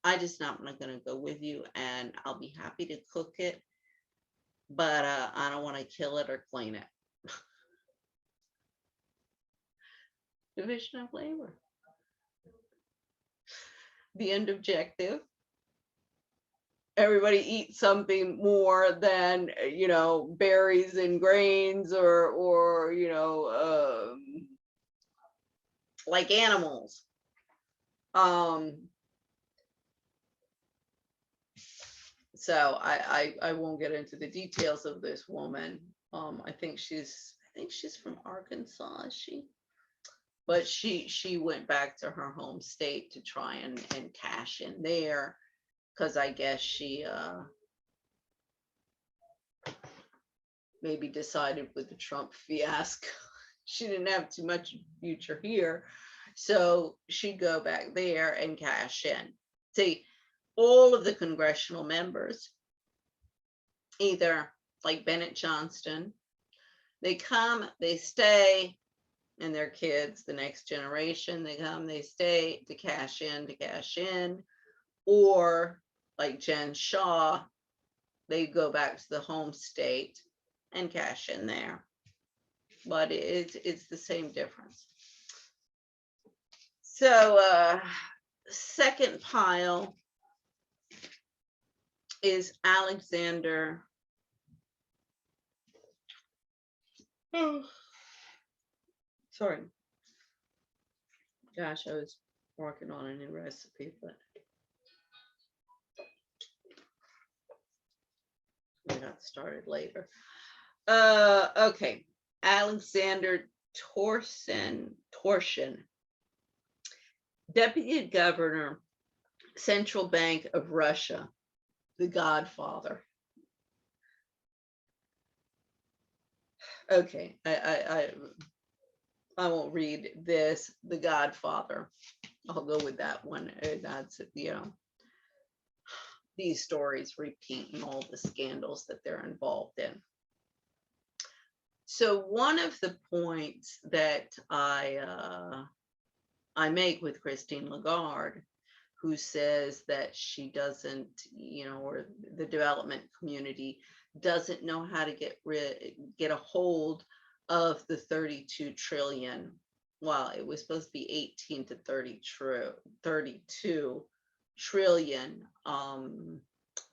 I just not going to go with you, and I'll be happy to cook it, but I don't want to kill it or clean it. Division of labor. The end objective. Everybody eats something more than, berries and grains, or like animals. So I won't get into the details of this woman. I think she's from Arkansas, is she? But she went back to her home state to try and cash in there, because I guess she maybe decided with the Trump fiasco she didn't have too much future here, so she'd go back there and cash in. See, all of the congressional members, either like Bennett Johnston, they come, they stay, and their kids, the next generation, they come, they stay to cash in, or like Jen Shaw, they go back to the home state and cash in there. But it's the same difference. So second pile is Alexander. Oh, sorry. Gosh, I was working on a new recipe, but we got started later. Okay. Alexander Torshin, Deputy Governor, Central Bank of Russia, the Godfather. Okay, I won't read this. The Godfather. I'll go with that one. That's, these stories repeat and all the scandals that they're involved in. So one of the points that I make with Christine Lagarde, who says that she doesn't, or the development community doesn't know how to get a hold of the 32 trillion. Well, it was supposed to be 18 to 32 trillion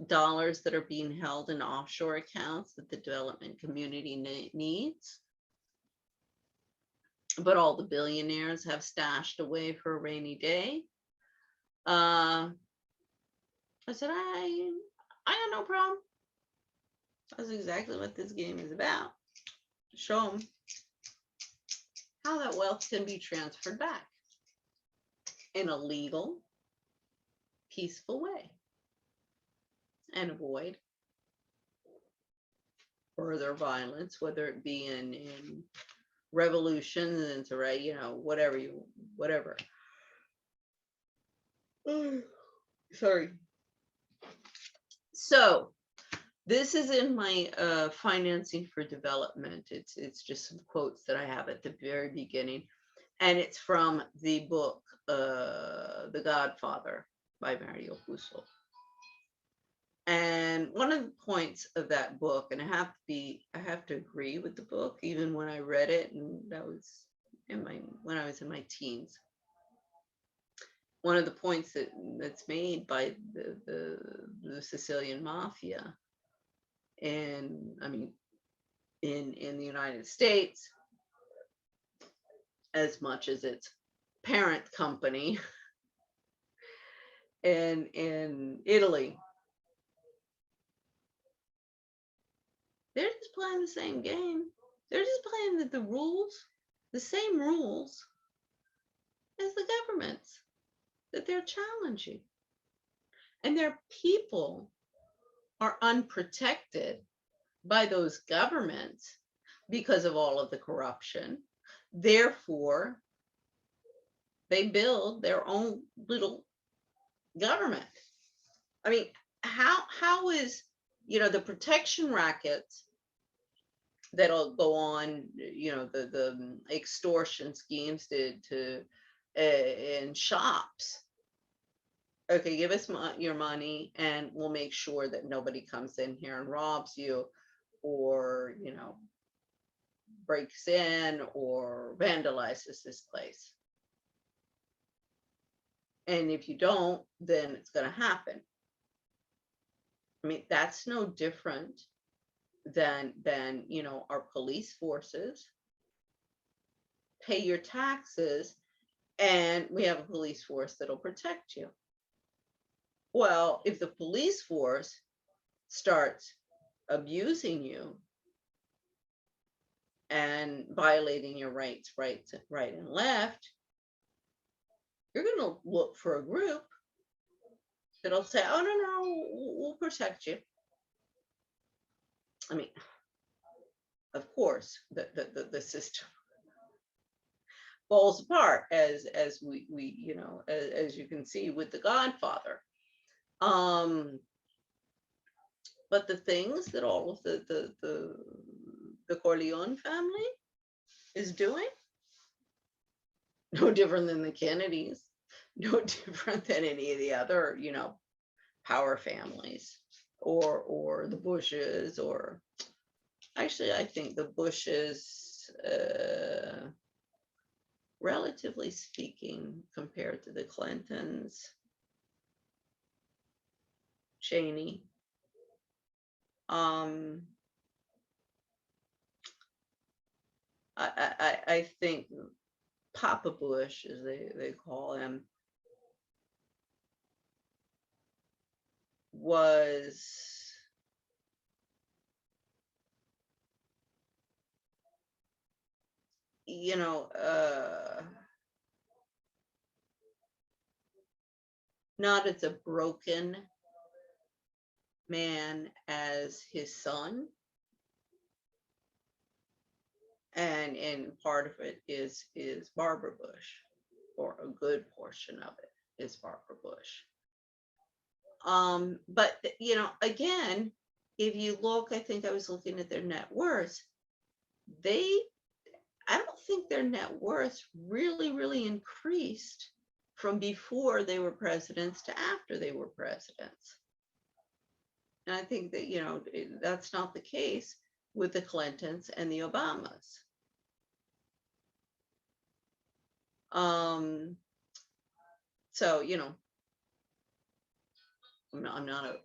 dollars that are being held in offshore accounts that the development community needs. But all the billionaires have stashed away for a rainy day. I said, I got no problem. That's exactly what this game is about. Show them how that wealth can be transferred back in a legal, peaceful way, and avoid further violence, whether it be in revolutions and whatever. Sorry. So this is in my Financing for Development. It's just some quotes that I have at the very beginning, and it's from the book The Godfather by Mario Puzo. And one of the points of that book, and I have to agree with the book, even when I read it, and that was when I was in my teens. One of the points that's made by the Sicilian mafia, and in the United States, as much as its parent company in Italy, they're just playing the same game. They're just playing the same rules as the governments that they're challenging. And their people are unprotected by those governments, because of all of the corruption. Therefore, they build their own little government. I mean, how is, the protection rackets that'll go on, the extortion schemes to in shops. Okay, give us your money and we'll make sure that nobody comes in here and robs you, or, breaks in or vandalizes this place. And if you don't, then it's going to happen. I mean, that's no different than our police forces. Pay your taxes and we have a police force that'll protect you. Well, if the police force starts abusing you and violating your rights, right and left, you're going to look for a group that'll say, oh, no, we'll protect you. I mean, of course, the system falls apart as we as you can see with The Godfather. But the things that all of the Corleone family is doing, no different than the Kennedys, no different than any of the other, power families, or the Bushes, or actually, I think the Bushes, relatively speaking, compared to the Clintons, Cheney, I think Papa Bush, as they call him, was not as a broken man as his son. And part of it is Barbara Bush, or a good portion of it is Barbara Bush. But again, if you look, I think I was looking at their net worth, I don't think their net worth really increased from before they were presidents to after they were presidents. And I think that, that's not the case with the Clintons and the Obamas. So, I'm not a,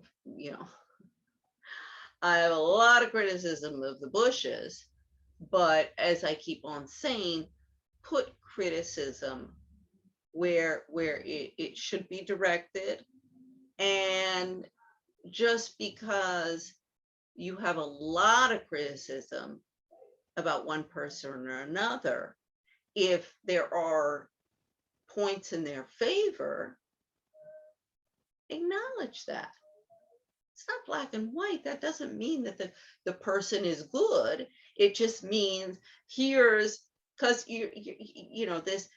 I have a lot of criticism of the Bushes, but as I keep on saying, put criticism where it should be directed. And just because you have a lot of criticism about one person or another, if there are points in their favor, acknowledge that. It's not black and white. That doesn't mean that the person is good. It just means here's, because this,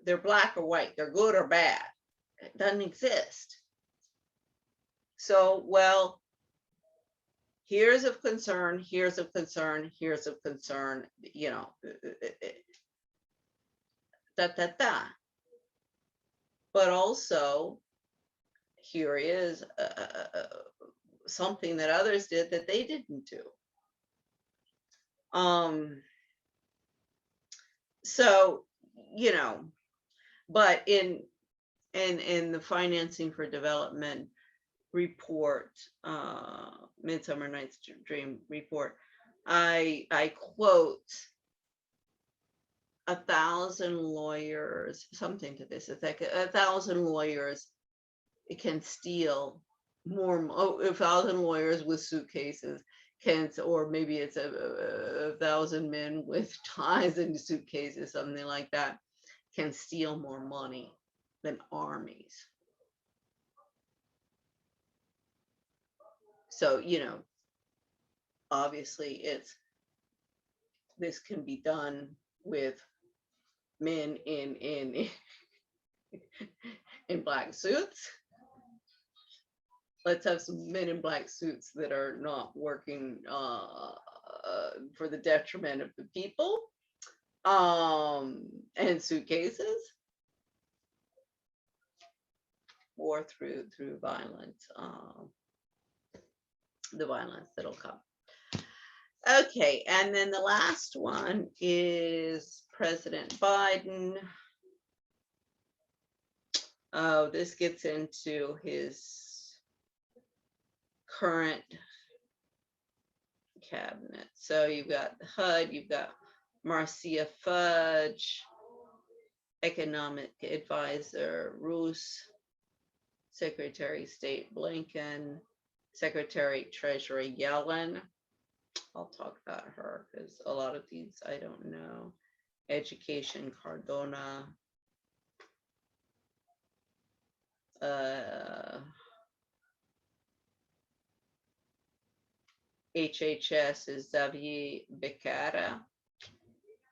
they're black or white, they're good or bad. It doesn't exist. So, well, here's of concern, here's of concern, here's of concern, But also, here is something that others did that they didn't do. So, but in the Financing for Development report, Midsummer Night's Dream report, I quote 1,000 lawyers, something to this effect. 1,000 lawyers can steal more. 1,000 lawyers with suitcases can, or maybe it's a 1,000 men with ties and suitcases, something like that, can steal more money than armies. So, obviously it's this can be done with men in in black suits. Let's have some men in black suits that are not working for the detriment of the people, and suitcases, or through violence, the violence that'll come. Okay, and then the last one is President Biden. Oh, this gets into his current cabinet. So you've got the HUD, you've got Marcia Fudge, Economic Advisor Roos, Secretary of State Blinken, Secretary Treasury Yellen. I'll talk about her because a lot of these I don't know. Education Cardona. HHS is Xavier Becerra.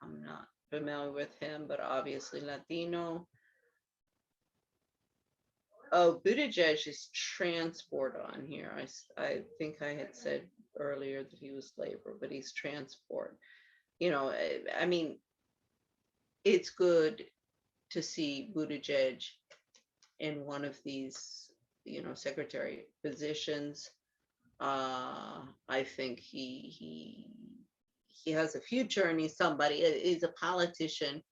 I'm not familiar with him, but obviously Latino. Oh, Buttigieg is transport on here. I think I had said earlier that he was labor, but he's transport. You know, I mean, it's good to see Buttigieg in one of these, you know, secretary positions. I think he has a future, and he's somebody. He's a politician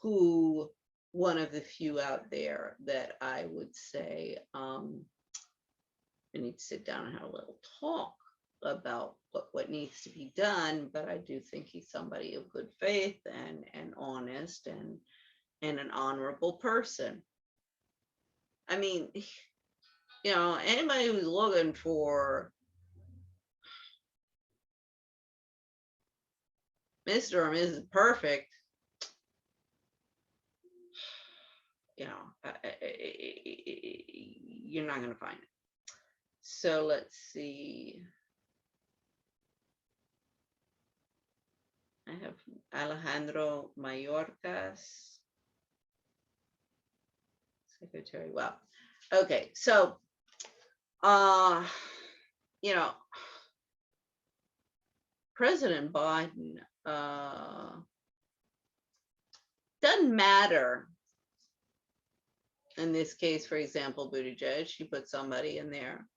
who, one of the few out there that I would say, I need to sit down and have a little talk about what needs to be done. But I do think he's somebody of good faith and honest and an honorable person. I mean, you know, anybody who's looking for Mr. or Mrs. Perfect, you know, you're not going to find it. So let's see. I have Alejandro Mayorkas, secretary. Wow. Okay, so you know, President Biden, doesn't matter. In this case, for example, Buttigieg, she put somebody in there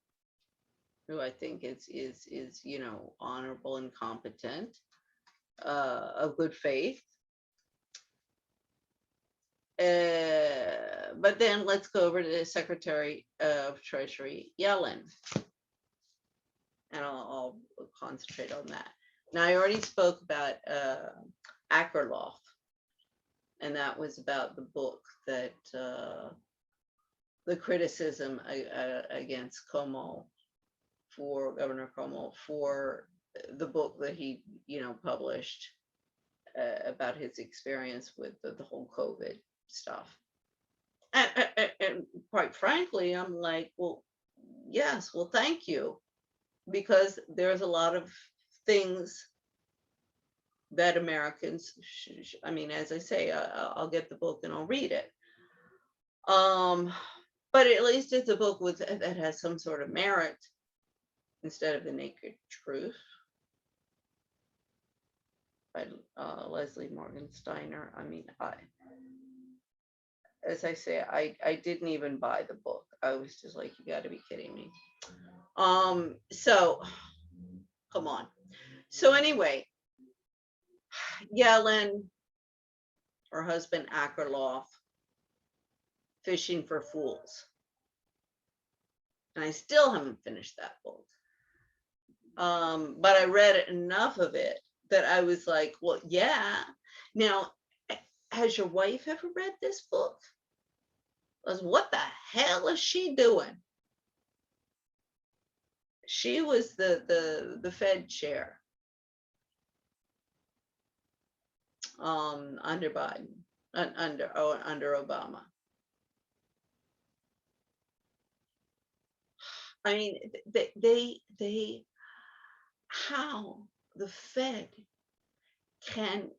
who I think is you know, honorable and competent, of good faith. But then let's go over to the Secretary of Treasury, Yellen. And I'll concentrate on that. Now, I already spoke about Akerlof, and that was about the book that the criticism against Cuomo, for Governor Cuomo, for the book that he, you know, published about his experience with the whole COVID stuff. And quite frankly, I'm like, well, yes, well, thank you. Because there's a lot of things that Americans, I mean, as I say, I'll get the book and I'll read it. But at least it's a book that has some sort of merit instead of the naked truth by Leslie Morgensteiner. I mean, as I say, I didn't even buy the book. I was just like, you got to be kidding me. So come on. So anyway, Yellen, her husband Akerlof, Fishing for Fools. And I still haven't finished that book. But I read enough of it that I was like, well, yeah. Now, has your wife ever read this book? What the hell is she doing? She was the Fed chair under Biden, under Obama. I mean, they how the Fed can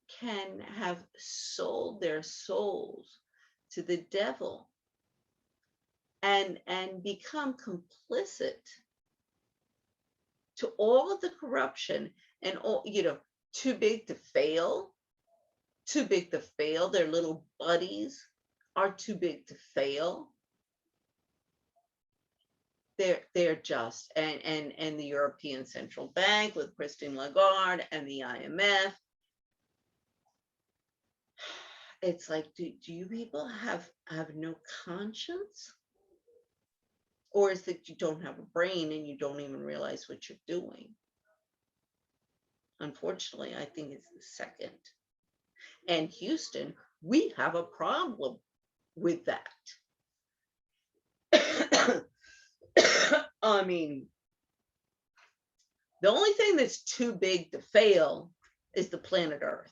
have sold their souls to the devil and become complicit to all of the corruption and all, too big to fail, too big to fail. Their little buddies are too big to fail. They're just, and the European Central Bank with Christine Lagarde and the IMF. It's like, do you people have no conscience? Or is it you don't have a brain and you don't even realize what you're doing? Unfortunately, I think it's the second. And Houston, we have a problem with that. I mean, the only thing that's too big to fail is the planet Earth.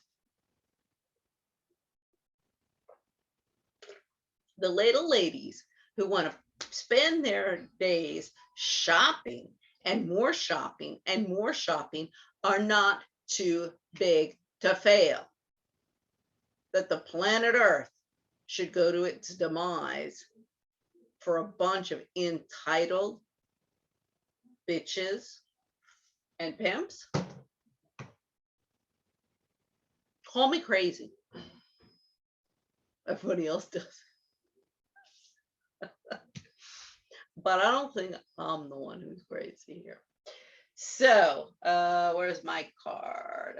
The little ladies who want to spend their days shopping and more shopping and more shopping are not too big to fail. That the planet Earth should go to its demise for a bunch of entitled bitches and pimps. Call me crazy. Everybody else does. But I don't think I'm the one who's crazy here. So, where's my card?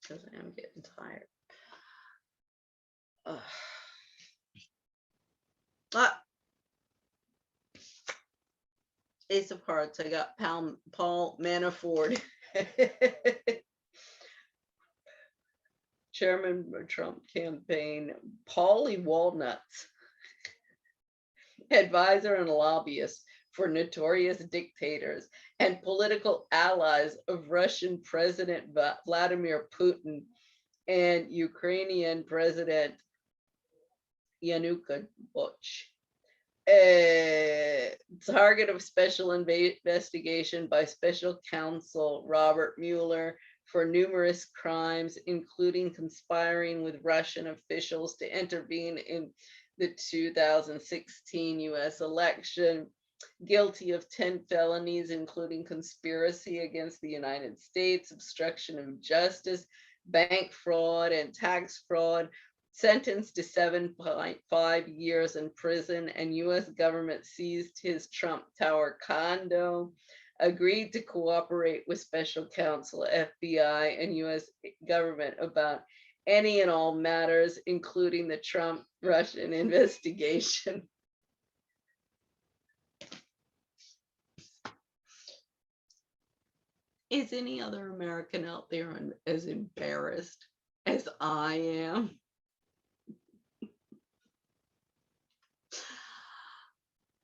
Because I am getting tired. Ace of Hearts. I got Paul Manafort. Chairman of Trump campaign, Paulie Walnuts, advisor and lobbyist for notorious dictators and political allies of Russian President Vladimir Putin and Ukrainian President Yanukovych. Target of special investigation by special counsel Robert Mueller for numerous crimes, including conspiring with Russian officials to intervene in the 2016 US election, guilty of 10 felonies, including conspiracy against the United States, obstruction of justice, bank fraud, and tax fraud, sentenced to 7.5 years in prison, and US government seized his Trump Tower condo, agreed to cooperate with special counsel, FBI, and US government about any and all matters, including the Trump-Russian investigation. Is any other American out there as embarrassed as I am?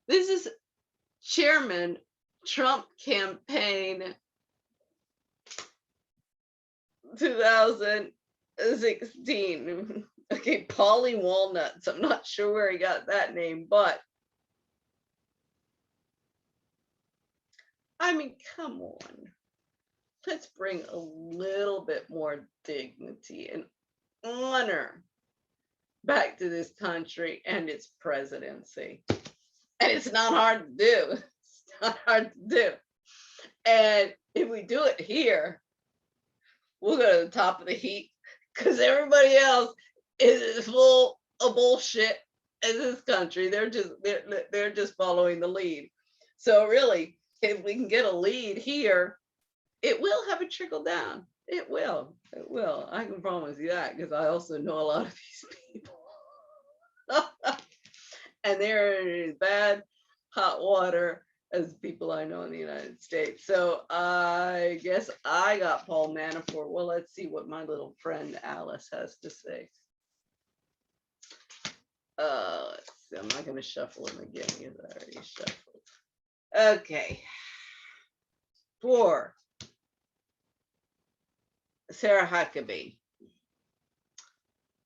This is Chairman Trump campaign 2016. Okay, Paulie Walnuts. I'm not sure where he got that name, but I mean, come on. Let's bring a little bit more dignity and honor back to this country and its presidency. And it's not hard to do. It's not hard to do. And if we do it here, we'll go to the top of the heap because everybody else is as full of bullshit as this country. They're just following the lead. So really, if we can get a lead here, it will have a trickle down. It will. It will. I can promise you that because I also know a lot of these people. And they're in as bad hot water as people I know in the United States. So I guess I got Paul Manafort. Well, let's see what my little friend Alice has to say. Let's see. I'm not going to shuffle them again because I already shuffled. Okay. For Sarah Huckabee,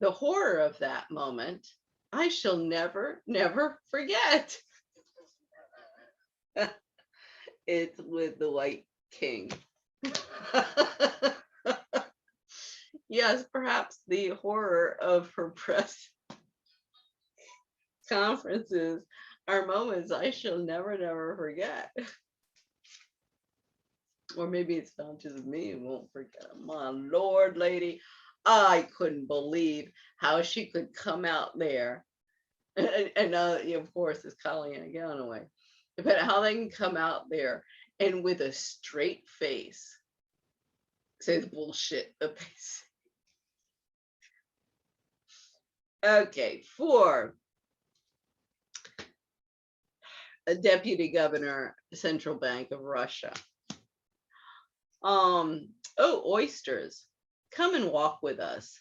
the horror of that moment, I shall never, never forget. It's with the white king. Yes, perhaps the horror of her press conferences are moments I shall never forget. Or maybe it's not just me who won't forget. My Lord, lady, I couldn't believe how she could come out there. And of course, it's Kellyanne Galloway. But how they can come out there and with a straight face say the bullshit that they say. Okay, for a deputy governor, Central Bank of Russia. Oh, oysters, come and walk with us.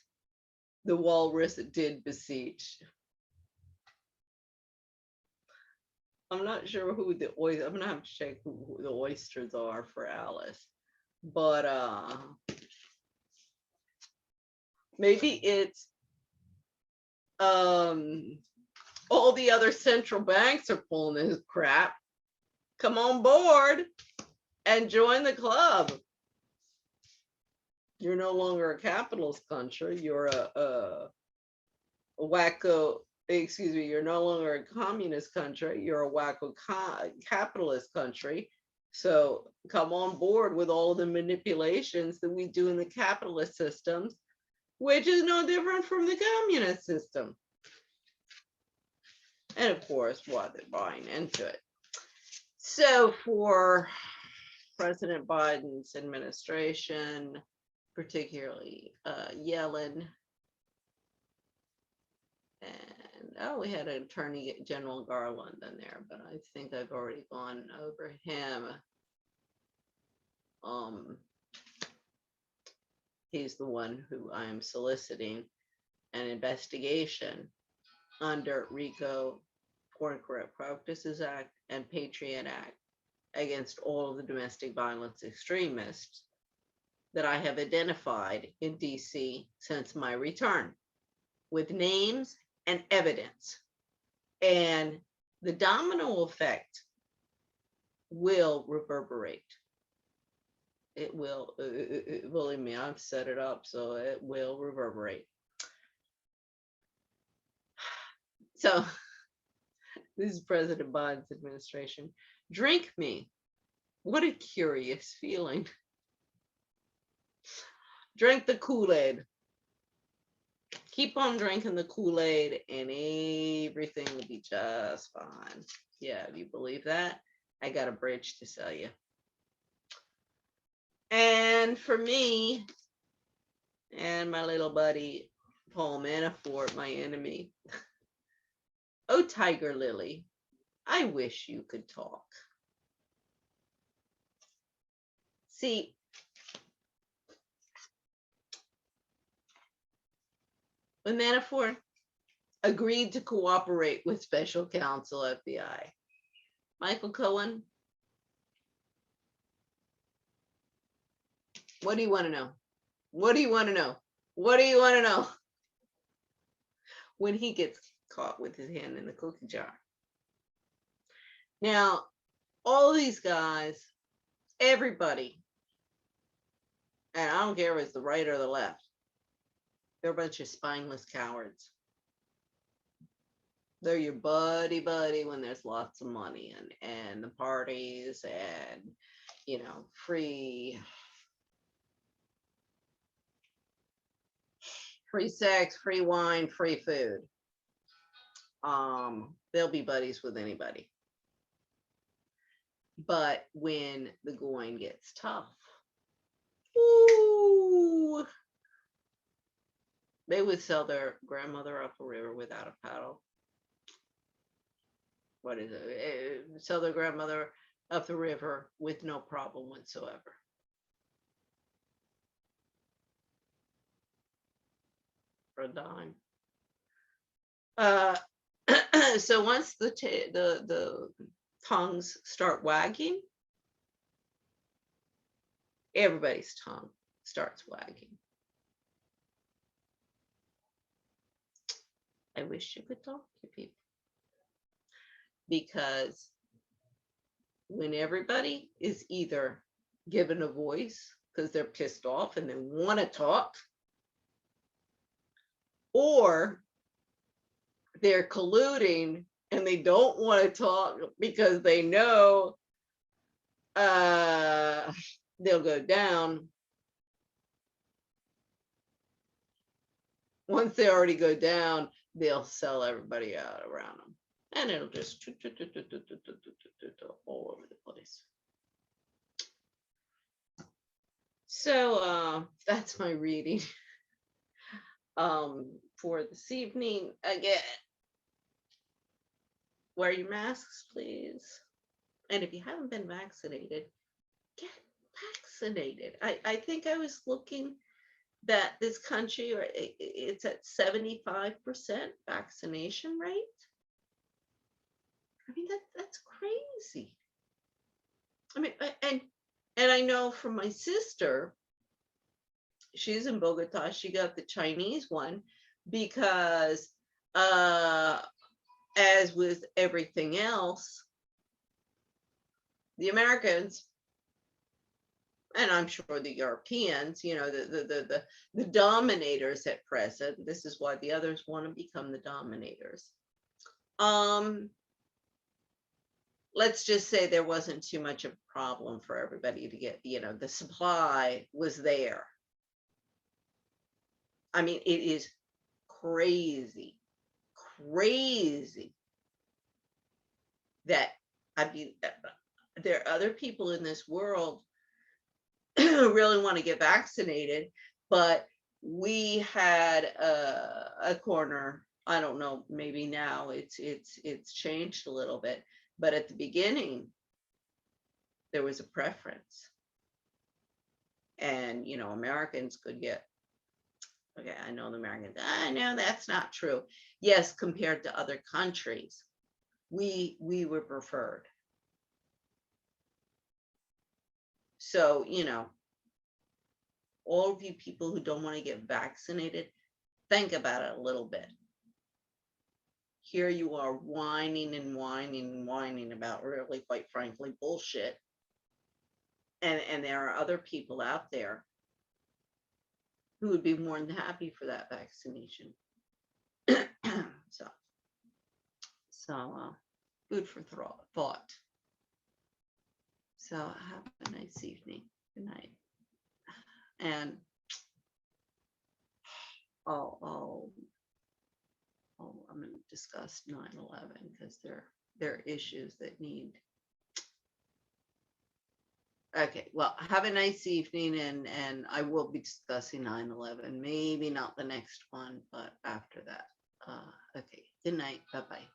The walrus did beseech. I'm not sure who the oysters. I'm gonna have to check who the oysters are for Alice, but maybe it's all the other central banks are pulling this crap. Come on board and join the club. You're no longer a capitalist country. You're a wacko. Excuse me. You're no longer a communist country. You're a wacko capitalist country. So come on board with all the manipulations that we do in the capitalist systems, which is no different from the communist system. And of course, why they're buying into it. So for President Biden's administration, particularly Yellen, and we had Attorney General Garland in there, but I think I've already gone over him. He's the one who I am soliciting an investigation under RICO, Foreign Corrupt Practices Act, and Patriot Act against all of the domestic violence extremists that I have identified in DC since my return, with names and evidence. And the domino effect will reverberate. It will, believe me, I've set it up, so it will reverberate. So this is President Biden's administration. Drink me. What a curious feeling. Drink the Kool-Aid. Keep on drinking the Kool-Aid and everything will be just fine. Yeah, if you believe that, I got a bridge to sell you. And for me and my little buddy, Paul Manafort, my enemy, oh, Tiger Lily, I wish you could talk. See, when Manafort agreed to cooperate with Special Counsel FBI, Michael Cohen, what do you want to know? What do you want to know? What do you want to know? When he gets caught with his hand in the cookie jar. Now, all these guys, everybody, and I don't care if it's the right or the left, they're a bunch of spineless cowards. They're your buddy when there's lots of money and the parties and, you know, free sex, free wine, free food. They'll be buddies with anybody. But when the going gets tough, ooh, they would sell their grandmother up a river without a paddle. What is it? Sell their grandmother up the river with no problem whatsoever. For a dime. So once the tongues start wagging, everybody's tongue starts wagging. I wish you could talk to people, because when everybody is either given a voice because they're pissed off and they want to talk, or they're colluding and they don't want to talk because they know they'll go down. Once they already go down, they'll sell everybody out around them, and it'll just all over the place. So that's my reading for this evening. Again, wear your masks, please. And if you haven't been vaccinated, get vaccinated. I think I was looking that this country, it's at 75% vaccination rate. I mean, that's crazy. I mean, and I know from my sister, she's in Bogota, she got the Chinese one because as with everything else, the Americans, and I'm sure the Europeans, you know, the dominators at present, this is why the others want to become the dominators. Let's just say there wasn't too much of a problem for everybody to get, you know, the supply was there. I mean, it is crazy that, I mean, there are other people in this world who really want to get vaccinated, but we had a corner. I don't know, maybe now it's changed a little bit, but at the beginning there was a preference, and you know, Americans could get, okay, I know the Americans, I know that's not true. Yes, compared to other countries, we were preferred. So, you know, all of you people who don't want to get vaccinated, think about it a little bit. Here you are whining and whining and whining about really, quite frankly, bullshit. And there are other people out there who would be more than happy for that vaccination. So food for thought. So have a nice evening. Good night. And I'm going to discuss 9/11 because there are issues that need. Okay, well, have a nice evening, and I will be discussing 9/11. Maybe not the next one, but after that. Okay, good night. Bye-bye.